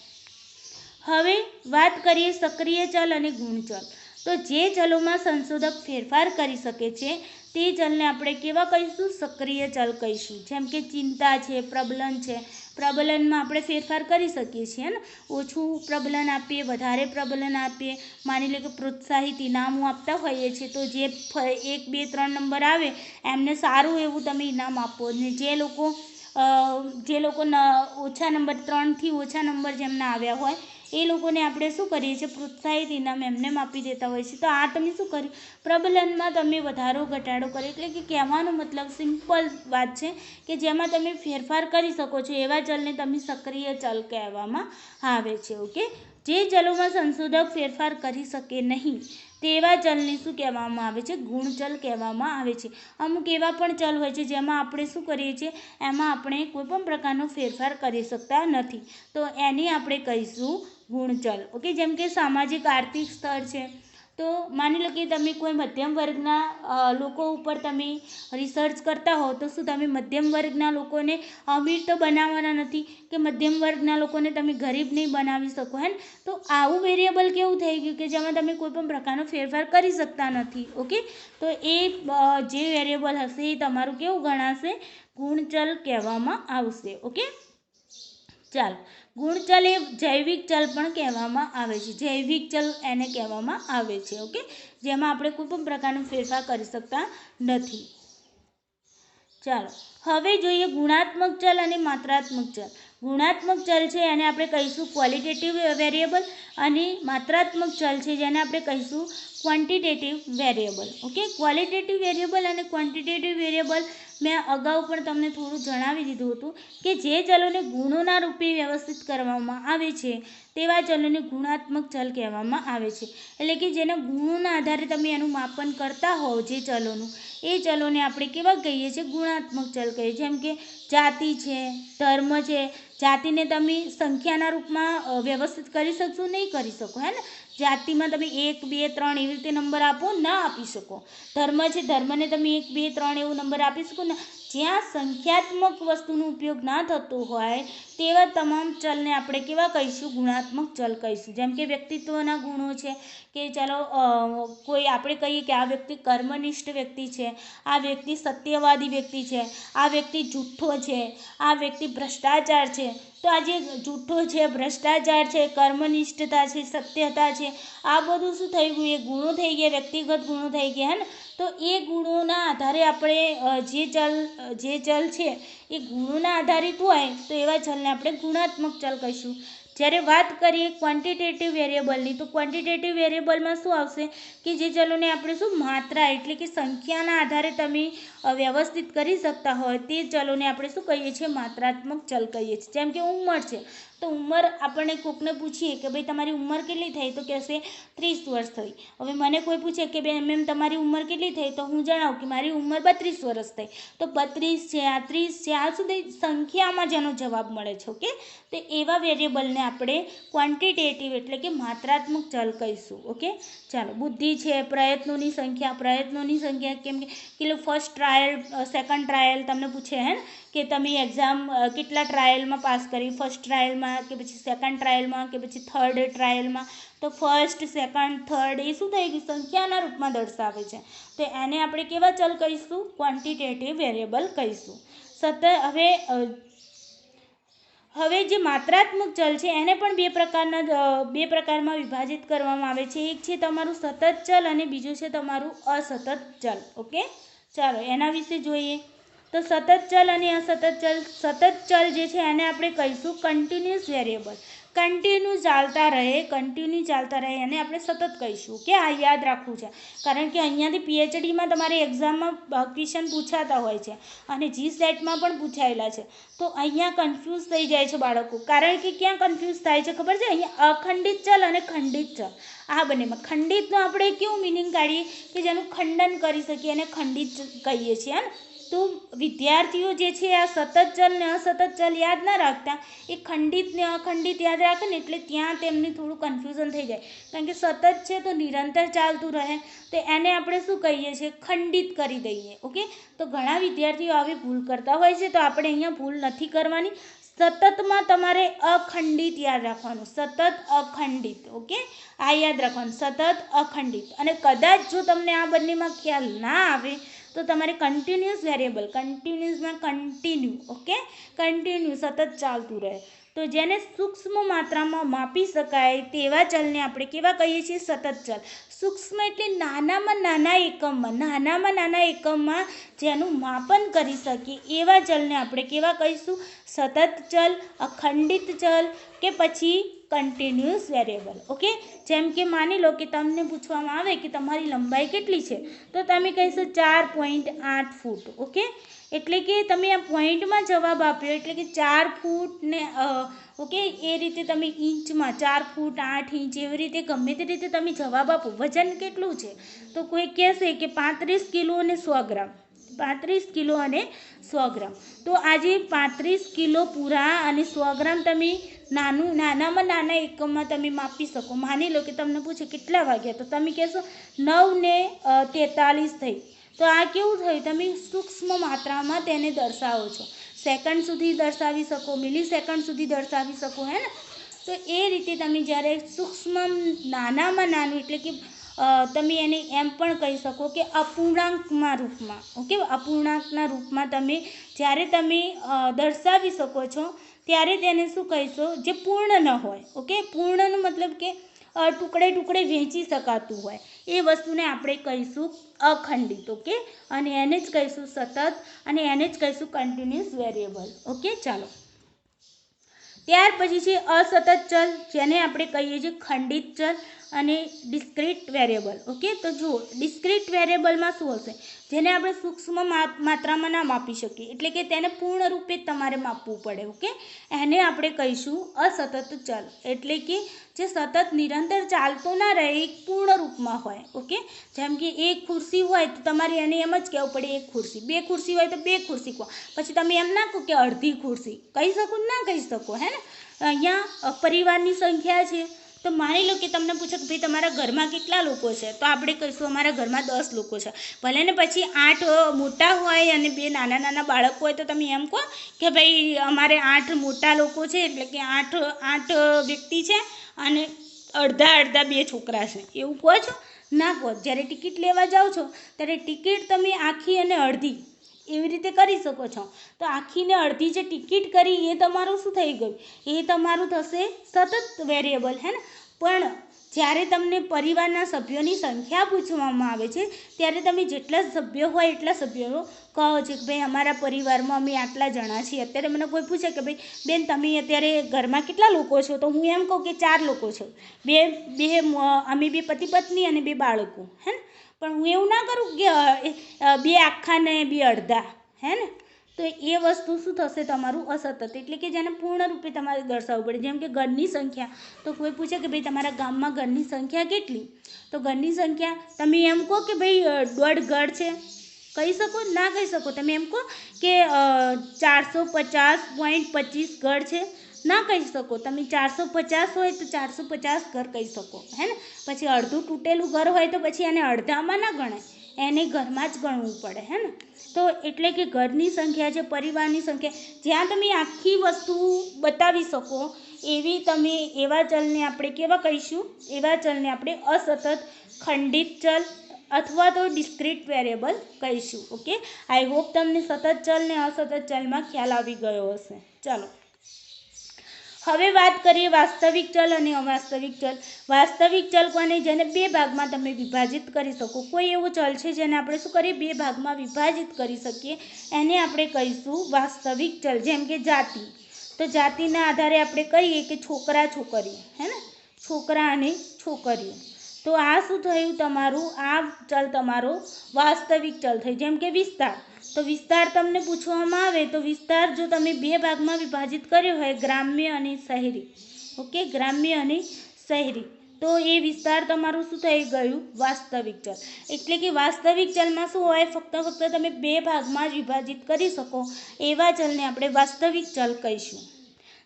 હવે વાત કરીએ સક્રિય ચલ અને ગુણચલ. તો જે ચલોમાં સંશોધક ફેરફાર કરી શકે છે તે ચલને આપણે કેવા કહીશું? સક્રિય ચલ કહીશું. જેમ કે ચિંતા છે, પ્રબલન છે. પ્રબલનમાં આપણે ફેરફાર કરી શકીએ છીએ ને, ઓછું પ્રબલન આપીએ, વધારે પ્રબલન આપીએ. માની લો કે પ્રોત્સાહિત ઇનામો આપતા હોઈએ છીએ, તો જે 1, 2, 3 નંબર આવે એમને સારું એવું તમે ઇનામ આપો. ને જે લોકો ઓછા નંબર, 3 થી ઓછા નંબર જેમના આવ્યા હોય એ લોકોને આપણે શું કરીએ છીએ? પ્રોત્સાહિત ઇનામ એમને આપી દેતા હોય છે. તો આ તમે શું કર્યું? પ્રબલનમાં તમે વધારો ઘટાડો કર્યો. એટલે કે કહેવાનો મતલબ સિમ્પલ વાત છે કે જેમાં તમે ફેરફાર કરી શકો છો એવા ચલને તમે સક્રિય ચલ કહેવામાં આવે છે. ઓકે, જે ચલોમાં સંશોધક ફેરફાર કરી શકે નહીં તેવા ચલને શું કહેવામાં આવે છે? ગુણચલ કહેવામાં આવે છે. અમુક એવા પણ ચલ હોય છે જેમાં આપણે શું કરીએ છીએ, એમાં આપણે કોઈ પણ પ્રકારનો ફેરફાર કરી શકતા નથી, તો એની આપણે કહીશું ગુણચલ. ઓકે, જેમ કે સામાજિક આર્થિક સ્તર છે. તો માની લો કે તમે કોઈ મધ્યમ વર્ગના લોકો ઉપર તમે રિસર્ચ કરતા હો, તો શું તમે મધ્યમ વર્ગના લોકોને અમીર તો બનાવવાના નથી કે મધ્યમ વર્ગના લોકોને તમે ગરીબ નહીં બનાવી શકો, હે ને? તો આવું વેરિયેબલ કેવું થઈ ગયું કે જેમાં તમે કોઈ પણ પ્રકારનો ફેરફાર કરી શકતા નથી. ઓકે, તો એ જે વેરિયેબલ હશે એ તમારું કેવું ગણાશે? ગુણચલ કહેવામાં આવશે. ઓકે, ચાલો, ગુણચલ એ જૈવિક ચલ પણ કહેવામાં આવે છે. જૈવિક ચલ એને કહેવામાં આવે છે. ઓકે, જેમાં આપણે કોઈ પણ પ્રકારનો ફેરફાર કરી શકતા નથી. ચાલો, હવે જોઈએ ગુણાત્મક ચલ અને માત્રાત્મક ચલ. ગુણાત્મક ચલ છે એને આપણે કહીશું ક્વોલિટેટિવ વેરિયેબલ, અને માત્રાત્મક ચલ છે જેને આપણે કહીશું quantitative variable. Okay, qualitative variable અને ક્વોન્ટિટેટિવ વેરિયેબલ મેં અગાઉ પણ તમને થોડું જણાવી દીધું હતું કે જે ચલોને ગુણોના રૂપે વ્યવસ્થિત કરવામાં આવે છે તેવા ચલોને ગુણાત્મક ચલ કહેવામાં આવે છે. એટલે કે જેના ગુણોના આધારે તમે એનું માપન કરતા હોવ જે ચલોનું, એ ચલોને આપણે કેવા કહીએ છીએ? ગુણાત્મક ચલ કહીએ. જેમ કે જાતિ છે, ધર્મ છે. જાતિને તમે સંખ્યાના રૂપમાં વ્યવસ્થિત કરી શકશો? નહીં કરી શકો, હે ને? જાતિમાં તમે 1, 2, 3 એવી રીતે નંબર આપો? ના આપી શકો. ધર્મ છે, ધર્મને તમે 1, 2, 3 એવો નંબર આપી શકો ને? જ્યાં સંખ્યાત્મક વસ્તુનો ઉપયોગ ના થતો હોય તેવા તમામ ચલને આપણે કેવા કહીશું? ગુણાત્મક ચલ કહીશું. જેમ કે વ્યક્તિત્વના ગુણો છે, કે ચાલો કોઈ આપણે કહીએ કે આ વ્યક્તિ કર્મનિષ્ઠ વ્યક્તિ છે, આ વ્યક્તિ સત્યવાદી વ્યક્તિ છે, આ વ્યક્તિ જૂઠ્ઠો છે, આ વ્યક્તિ ભ્રષ્ટાચાર છે. તો આ જે જૂઠ્ઠો છે, ભ્રષ્ટાચાર છે, કર્મનિષ્ઠતા છે, સત્યતા છે, આ બધું શું થઈ ગયું? એ ગુણો થઈ ગયા, વ્યક્તિગત ગુણો થઈ ગયા, હે ને? તો એ ગુણોના આધારે આપણે જે ચલ છે એ ગુણોના આધારિત હોય તો એવા ચલને આપણે ગુણાત્મક ચલ કહીશું. જ્યારે વાત કરીએ ક્વોન્ટિટેટિવ વેરિયેબલની, તો ક્વોન્ટિટેટિવ વેરિયેબલમાં શું આવશે કે જે ચલોને આપણે શું માત્રા એટલે કે સંખ્યાના આધારે તમે વ્યવસ્થિત કરી શકતા હોય તે ચલોને આપણે શું કહીએ છીએ? માત્રાત્મક ચલ કહીએ છીએ. જેમ કે ઉંમર છે, તો ઉંમર આપણને કોકને પૂછીએ કે ભાઈ તમારી ઉંમર કેટલી થઈ, તો કહેશે 30 વર્ષ થઈ. હવે મને કોઈ પૂછે કે બેન મેમ તમારી ઉંમર કેટલી થઈ, તો હું જણાવું કે મારી ઉંમર 32 વર્ષ થઈ. તો 32 છે, આ 30 છે, આ સુધી સંખ્યામાં જેનો જવાબ મળે છે. ઓકે, તો એવા વેરિયેબલને આપણે ક્વોન્ટિટેટિવ એટલે કે માત્રાત્મક ચલ કહીશું. ઓકે, ચાલો, બુદ્ધિ છે, પ્રયત્નોની સંખ્યા, કેમ કે ફર્સ્ટ ટ્રાયલ, સેકન્ડ ટ્રાયલ તમને પૂછે, હે ને, કે તમે એક્ઝામ કેટલા ટ્રાયલમાં પાસ કરી, ફર્સ્ટ ટ્રાયલમાં કે પછી સેકન્ડ ટ્રાયલમાં કે પછી થર્ડ ટ્રાયલમાં. તો ફર્સ્ટ, સેકન્ડ, થર્ડ એ શું થઈ ગયું? સંખ્યાના રૂપમાં દર્શાવે છે. તો એને આપણે કેવા ચલ કહીશું? ક્વોન્ટિટેટિવ વેરિયેબલ કહીશું. હવે જે માત્રાત્મક ચલ છે એને પણ બે પ્રકારમાં વિભાજિત કરવામાં આવે છે. એક છે તમારું સતત ચલ અને બીજું છે તમારું અસતત ચલ. ઓકે, ચાલો એના વિશે જોઈએ. તો સતત ચલ અને અસતત ચલ. સતત ચલ જે છે એને આપણે કહીશું કન્ટિન્યુઅસ વેરિયેબલ. કન્ટિન્યુ ચાલતા રહે એને આપણે સતત કહીશું. કે આ યાદ રાખવું છે, કારણ કે અહીંયાથી પીએચડીમાં તમારી એક્ઝામમાં ક્વેશ્ચન પૂછાતા હોય છે અને જીસેટમાં પણ પૂછાયેલા છે. તો અહીંયા કન્ફ્યુઝ થઈ જાય છે બાળકો, કારણ કે ક્યાં કન્ફ્યુઝ થાય છે ખબર છે? અહીંયા અખંડિત ચલ અને ખંડિત ચલ, આ બંનેમાં. ખંડિતનો આપણે કેવું મિનિંગ કાઢીએ કે જેનું ખંડન કરી શકીએ એને ખંડિત કહીએ છીએ, હે ને? તો વિદ્યાર્થીઓ જે છે આ સતત ચલ ને અસતત ચલ યાદ ના રાખતા, એ ખંડિત ને અખંડિત યાદ રાખે ને એટલે ત્યાં તેમને થોડું કન્ફ્યુઝન થઈ જાય. કારણ કે સતત છે તો નિરંતર ચાલતું રહે, તો એને આપણે શું કહીએ છીએ? ખંડિત કરી દઈએ. ઓકે, તો ઘણા વિદ્યાર્થીઓ આવી ભૂલ કરતા હોય છે, તો આપણે અહીંયા ભૂલ નથી કરવાની. સતતમાં તમારે અખંડિત યાદ રાખવાનું, સતત અખંડિત. ઓકે, આ યાદ રાખવાનું, સતત અખંડિત. અને કદાચ જો તમને આ બંનેમાં ખ્યાલ ના આવે તો તમારે કન્ટિન્યુઅસ વેરિયેબલ, કન્ટિન્યુઅસમાં કન્ટિન્યુ. ઓકે, કન્ટિન્યુ સતત ચાલતું રહે. તો જેને સૂક્ષ્મ માત્રામાં માપી શકાય તેવા ચલને આપણે કેવા કહીએ છીએ? સતત ચલ. સૂક્ષ્મ એટલે નાનામાં નાના એકમમાં જેનું માપન કરી શકીએ એવા ચલને આપણે કેવા કહીશું? સતત ચલ, અખંડિત ચલ કે પછી કન્ટિન્યુઅસ વેરિયેબલ. ઓકે, જેમ કે માની લો કે તમને પૂછવામાં આવે કે તમારી લંબાઈ કેટલી છે, તો તમે કહીશો 4.8 ફૂટ. ઓકે, એટલે કે તમે આ પોઈન્ટમાં જવાબ આપ્યો એટલે કે 4 ફૂટ ને ઓકે એ રીતે તમે ઇંચમાં 4 ફૂટ 8 ઇંચ એવી રીતે ગમે તે રીતે તમે જવાબ આપો. વજન કેટલું છે તો કોઈ કહેશે કે 35 કિલો અને 100 ગ્રામ, 35 કિલો અને 100 ગ્રામ. તો આજે 35 કિલો પૂરા અને 100 ગ્રામ તમે નાનામાં નાના એકમમાં તમે માપી શકો. માની લો કે તમને પૂછે કેટલા વાગ્યા તો તમે કહેશો 9:43 થઈ. તો આ કેવું થયું, તમે સૂક્ષ્મ માત્રામાં તેને દર્શાવો છો. સેકન્ડ સુધી દર્શાવી શકો, મિલી સેકન્ડ સુધી દર્શાવી શકો, હે ને. તો એ રીતે તમે જ્યારે સૂક્ષ્મ નાનામાં નાનું એટલે કે તમે એને એમ પણ કહી શકો કે અપૂર્ણાંકમાં રૂપમાં, ઓકે, અપૂર્ણાંકના રૂપમાં તમે જ્યારે તમે દર્શાવી શકો છો ત્યારે તેને શું કહીશો, જે પૂર્ણ ન હોય. ઓકે, પૂર્ણનો મતલબ કે ટુકડે ટુકડે વહેંચી શકાતું હોય એ વસ્તુને આપણે કહીશું અખંડિત. ઓકે, અને એને જ કહીશું સતત અને એને જ કહીશું કન્ટિન્યુઅસ વેરિયેબલ. ઓકે, ચાલો ત્યાર પછી છે અસતત ચલ, જેને આપણે કહીએ છીએ ખંડિત ચલ અને ડિસ્ક્રીટ વેરિયેબલ. ઓકે, તો જુઓ ડિસ્ક્રીટ વેરિયેબલમાં શું હશે, જેને આપણે સૂક્ષ્મ માત્રામાં ના માપી શકીએ એટલે કે તેને પૂર્ણ રૂપે જ તમારે માપવું પડે. ઓકે, એને આપણે કહીશું અસતત ચલ, એટલે કે જે સતત નિરંતર ચાલતો ના રહે, એક પૂર્ણ રૂપમાં હોય. ઓકે, જેમ કે એક ખુરશી હોય તો તમારે એને એમ જ કહેવું પડે એક ખુરશી, બે ખુરશી હોય તો બે ખુરશી કહો, પછી તમે એમ ના કહો કે અડધી ખુરશી, કહી શકો ના કહી શકો, હે ને. અહીંયા પરિવારની સંખ્યા છે તો માની લો કે તમને પૂછો કે ભાઈ તમારા ઘરમાં કેટલા લોકો છે, તો આપણે કહીશું અમારા ઘરમાં 10 લોકો છે. ભલે ને પછી 8 મોટા હોય અને 2 નાના નાના બાળકો હોય તો તમે એમ કહો કે ભાઈ અમારે 8 મોટા લોકો છે એટલે કે 8 વ્યક્તિ છે અને અડધા 2 છોકરા છે, એવું કહો છો? ના કહો. જ્યારે ટિકિટ લેવા જાઓ છો ત્યારે ટિકિટ તમે આખી અને અડધી એવી રીતે કરી શકો છો. તો આખીને અડધી જે ટિકિટ કરી એ તમારું શું થઈ ગયું, એ તમારું થશે સતત વેરિયેબલ, હે ને. પણ જ્યારે તમને પરિવારના સભ્યોની સંખ્યા પૂછવામાં આવે છે ત્યારે તમે જેટલા સભ્યો હોય એટલા સભ્યો કહો છો કે ભાઈ અમારા પરિવારમાં અમે આટલા જણા છીએ. અત્યારે મને કોઈ પૂછે કે ભાઈ બેન તમે અત્યારે ઘરમાં કેટલા લોકો છો, તો હું એમ કહું કે 4 લોકો છો, અમે 2 પતિ પત્ની અને 2 બાળકો, હે ને. પણ હું એવું ના કરું કે 2 આખા ને 2 અડધા, હે ને. તો એ વસ્તુ શું થશે, તમારું અસતત, એટલે કે જેને પૂર્ણ રૂપે તમારે દર્શાવવું પડે. જેમ કે ઘરની સંખ્યા, તો કોઈ પૂછે કે ભાઈ તમારા ગામમાં ઘરની સંખ્યા કેટલી, તો ઘરની સંખ્યા તમે એમ કહો કે ભાઈ 1.5 ઘર છે, કહી શકો? ના કહી શકો. તમે એમ કહો કે 450.25 ઘર છે, ના કહી શકો. તમે 450 હોય તો 450 ઘર કહી શકો, હે ને. પછી અડધું તૂટેલું ઘર હોય તો પછી એને અડધામાં ના ગણાય, એને ઘરમાં જ ગણવું પડે, હે ને. તો એટલે કે ઘરની સંખ્યા છે, પરિવારની સંખ્યા, જ્યાં તમે આખી વસ્તુ બતાવી શકો એવી તમે એવા ચલને આપણે કેવા કહીશું, એવા ચલને આપણે અસતત ખંડિત ચલ અથવા તો ડિસ્ક્રીટ વેરિયેબલ કહીશું. ઓકે, આઈ હોપ તમને સતત ચલ ને અસતત ચલમાં ખ્યાલ આવી ગયો હશે. ચાલો હવે વાત કરીએ વાસ્તવિક ચલ અને અવાસ્તવિક ચલ. વાસ્તવિક ચલ કોને, જેને 2 ભાગમાં તમે વિભાજિત કરી શકો. કોઈ એવું ચલ છે જેને આપણે શું કરીએ, 2 ભાગમાં વિભાજિત કરી શકીએ, એને આપણે કહીશું વાસ્તવિક ચલ. જેમ કે જાતિ, તો જાતિના આધારે આપણે કહીએ કે છોકરા છોકરીઓ, હે ને, છોકરા અને છોકરીઓ. તો આ શું થયું, તમારું આ ચલ તમારો વાસ્તવિક ચલ થઈ. જેમ કે વિસ્તાર, તો વિસ્તાર તમને પૂછવામાં આવે તો વિસ્તાર જો તમે 2 ભાગમાં વિભાજિત કર્યો હોય, ગ્રામ્ય અને શહેરી, ઓકે, ગ્રામ્ય અને શહેરી, તો એ વિસ્તાર તમારું શું થઈ ગયું, વાસ્તવિક ચલ. એટલે કે વાસ્તવિક ચલમાં શું હોય, ફક્ત તમે 2 ભાગમાં જ વિભાજિત કરી શકો એવા ચલને આપણે વાસ્તવિક ચલ કહીશું.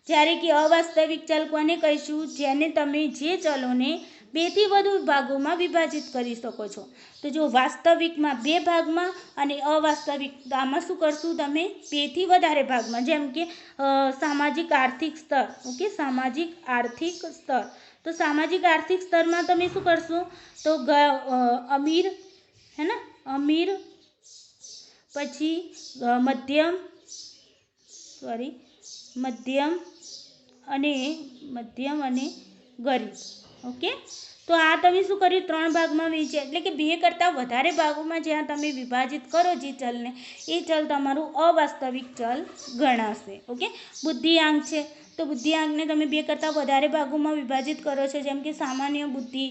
જ્યારે કે અવાસ્તવિક ચલ કોને કહીશું, જેને તમે જે ચલોને 2 થી વધુ ભાગોમાં વિભાજિત કરી શકો છો. તો જો વાસ્તવિકમાં 2 ભાગમાં અને અવાસ્તવિકતામાં શું કરશું, તમે 2 થી વધારે ભાગમાં. જેમ કે સામાજિક આર્થિક સ્તર, ઓકે, સામાજિક આર્થિક સ્તર, તો સામાજિક આર્થિક સ્તરમાં તમે શું કરશો, તો અમીર, હે ને, અમીર, પછી મધ્યમ અને ગરીબ. ઓકે, તો આ તમે શું કર્યું, 3 ભાગમાં વહેંચ્યા, એટલે કે 2 કરતાં વધારે ભાગોમાં જ્યાં તમે વિભાજિત કરો જે ચલને, એ ચલ તમારું અવાસ્તવિક ચલ ગણાશે. ઓકે, બુદ્ધિઆંક છે તો બુદ્ધિઆંકને તમે 2 કરતાં વધારે ભાગોમાં વિભાજિત કરો છો, જેમ કે સામાન્ય બુદ્ધિ,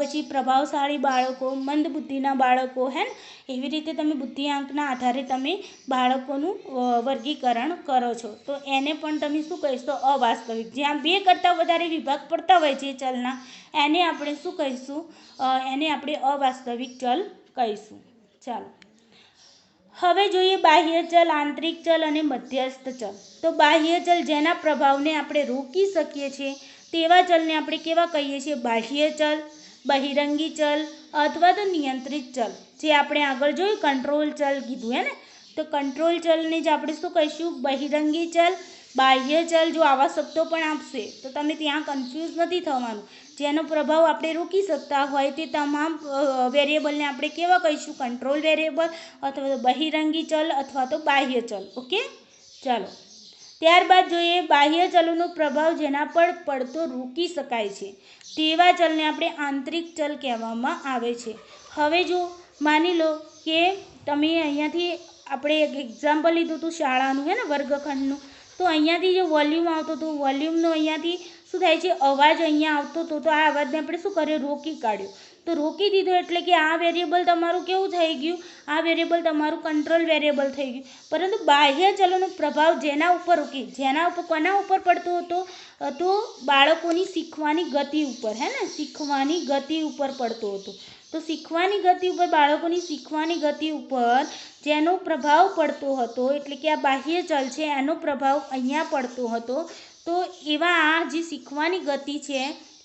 પછી પ્રભાવશાળી બાળકો, મંદ બુદ્ધિના બાળકો, હે ને, એવી રીતે તમે બુદ્ધિઆંકના આધારે તમે બાળકોનું વર્ગીકરણ કરો છો. તો એને પણ તમે શું કહીશો? અવાસ્તવિક. જ્યાં 2 કરતાં વધારે વિભાગ પડતા હોય છે ચલના, એને આપણે શું કહીશું? એને આપણે અવાસ્તવિક ચલ કહીશું. ચાલો હવે જોઈએ બાહ્ય ચલ, આંતરિક ચલ અને મધ્યસ્થ ચલ. તો બાહ્ય ચલ જેના પ્રભાવને આપણે રોકી શકીએ છીએ તેવા ચલને આપણે કેવા કહીએ છીએ? બાહ્ય ચલ, બહિરંગી ચલ અથવા તો નિયંત્રિત ચલ. જે આપણે આગળ જોયું કંટ્રોલ ચલ કીધું, હે ને, તો કંટ્રોલ ચલને જ આપણે શું કહીશું? બહિરંગી ચલ, બાહ્ય ચલ. જો આવા શબ્દો પણ આપશે તો તમે ત્યાં કન્ફ્યુઝ નથી થવાનું. જેનો પ્રભાવ આપણે રોકી શકતા હોય તે તમામ વેરિયેબલને આપણે કેવા કહીશું? કંટ્રોલ વેરિયેબલ અથવા તો બહિરંગી ચલ અથવા તો બાહ્ય ચલ. ઓકે, ચાલો ત્યારબાદ જોઈએ બાહ્ય ચલોનો પ્રભાવ જેના પર પડતો રોકી શકાય છે તેવા ચલને આપણે આંતરિક ચલ કહેવામાં આવે છે. હવે જો માની લો કે તમે અહીંયાથી આપણે એક એક્ઝામ્પલ લીધું હતું શાળાનું, હે ને, વર્ગખંડનું. તો અહીંયાથી જે વોલ્યુમ આવતું હતું, વોલ્યુમનો અહીંયાથી શું થાય છે? અવાજ અહીંયા આવતો હતો, તો આ અવાજને આપણે શું કર્યું? રોકી કાઢ્યો. તો રોકી દીધો એટલે કે આ વેરિયેબલ તમારું કેવું થઈ ગયું? આ વેરિયેબલ તમારું કંટ્રોલ વેરિયેબલ થઈ ગયું. પરંતુ બાહ્ય ચલોનો પ્રભાવ જેના ઉપર કોના ઉપર પડતો હતો? તો બાળકોની શીખવાની ગતિ ઉપર, હે ને, શીખવાની ગતિ ઉપર પડતો હતો. તો શીખવાની ગતિ ઉપર, બાળકોની શીખવાની ગતિ ઉપર જેનો પ્રભાવ પડતો હતો, એટલે કે આ બાહ્ય ચલ છે એનો પ્રભાવ અહીંયા પડતો હતો. તો એવા આ જે શીખવાની ગતિ છે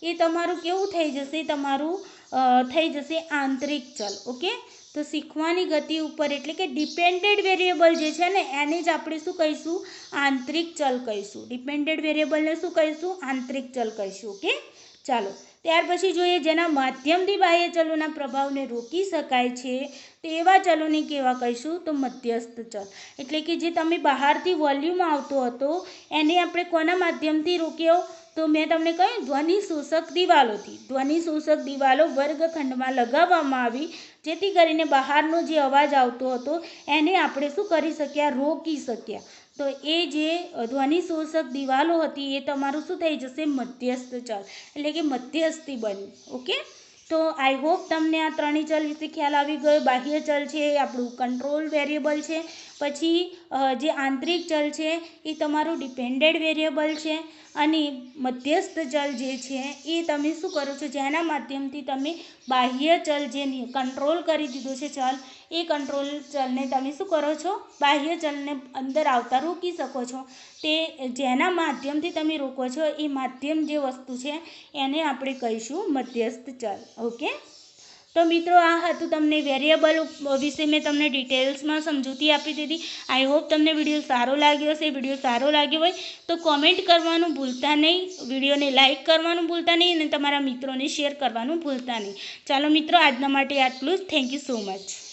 એ તમારું કેવું થઈ જશે? તમારું થઈ જશે આંતરિક ચલ. ઓકે, તો શીખવાની ગતિ ઉપર એટલે કે ડિપેન્ડેડ વેરિયેબલ જે છે ને એને જ આપણે શું કહીશું? આંતરિક ચલ કહીશું. ડિપેન્ડેડ વેરિયેબલને શું કહીશું? આંતરિક ચલ કહીશું. ઓકે, ચાલો ત્યાર પછી જોઈએ જેના માધ્યમથી બાહ્ય ચલોના પ્રભાવને રોકી શકાય છે તેવા ચલોને કેવા કહીશું? તો મધ્યસ્થ ચલ. એટલે કે જે તમે બહારથી વોલ્યુમ આવતો હતો એને આપણે કોના માધ્યમથી રોક્યો? તો મેં તમને કહ્યું ધ્વનિ શોષક દિવાલોથી. ધ્વનિ શોષક દિવાલો વર્ગખંડમાં લગાવવામાં આવી જેથી કરીને બહારનો જે અવાજ આવતો હતો એને આપણે શું કરી શક્યા? રોકી શક્યા. તો એ જે ધ્વનિ શોષક દિવાલો હતી એ તમારું શું થઈ જશે? મધ્યસ્થ ચલ, એટલે કે મધ્યસ્થી બન્યું. ઓકે, તો આઈ હોપ તમને આ ત્રણેય ચલ વિશે ખ્યાલ આવી ગયો. બાહ્ય ચલ છે એ આપણું કંટ્રોલ વેરિયેબલ છે, પછી જે આંતરિક ચલ છે એ તમારું ડિપેન્ડેડ વેરિયેબલ છે, અને મધ્યસ્થ ચલ જે છે એ તમે શું કરો છો? જેના માધ્યમથી તમે બાહ્ય ચલ જે કંટ્રોલ કરી દીધો છે ચલ, એ કંટ્રોલ ચલને તમે શું કરો છો? બાહ્ય ચલને અંદર આવતા રોકી શકો છો. તે જેના માધ્યમથી તમે રોકો છો એ માધ્યમ જે વસ્તુ છે એને આપણે કહીશું મધ્યસ્થ ચલ. ઓકે, તો મિત્રો આ હતું તમને વેરિયેબલ વિશે મેં તમને ડિટેલ્સમાં સમજૂતી આપી દીધી. આઈ હોપ તમને વિડીયો સારો લાગ્યો હશે. વિડીયો સારો લાગ્યો હોય તો કોમેન્ટ કરવાનું ભૂલતા નહીં, વિડીયોને લાઇક કરવાનું ભૂલતા નહીં અને તમારા મિત્રોને શેર કરવાનું ભૂલતા નહીં. ચાલો મિત્રો, આજના માટે આટલું જ. Thank you so much.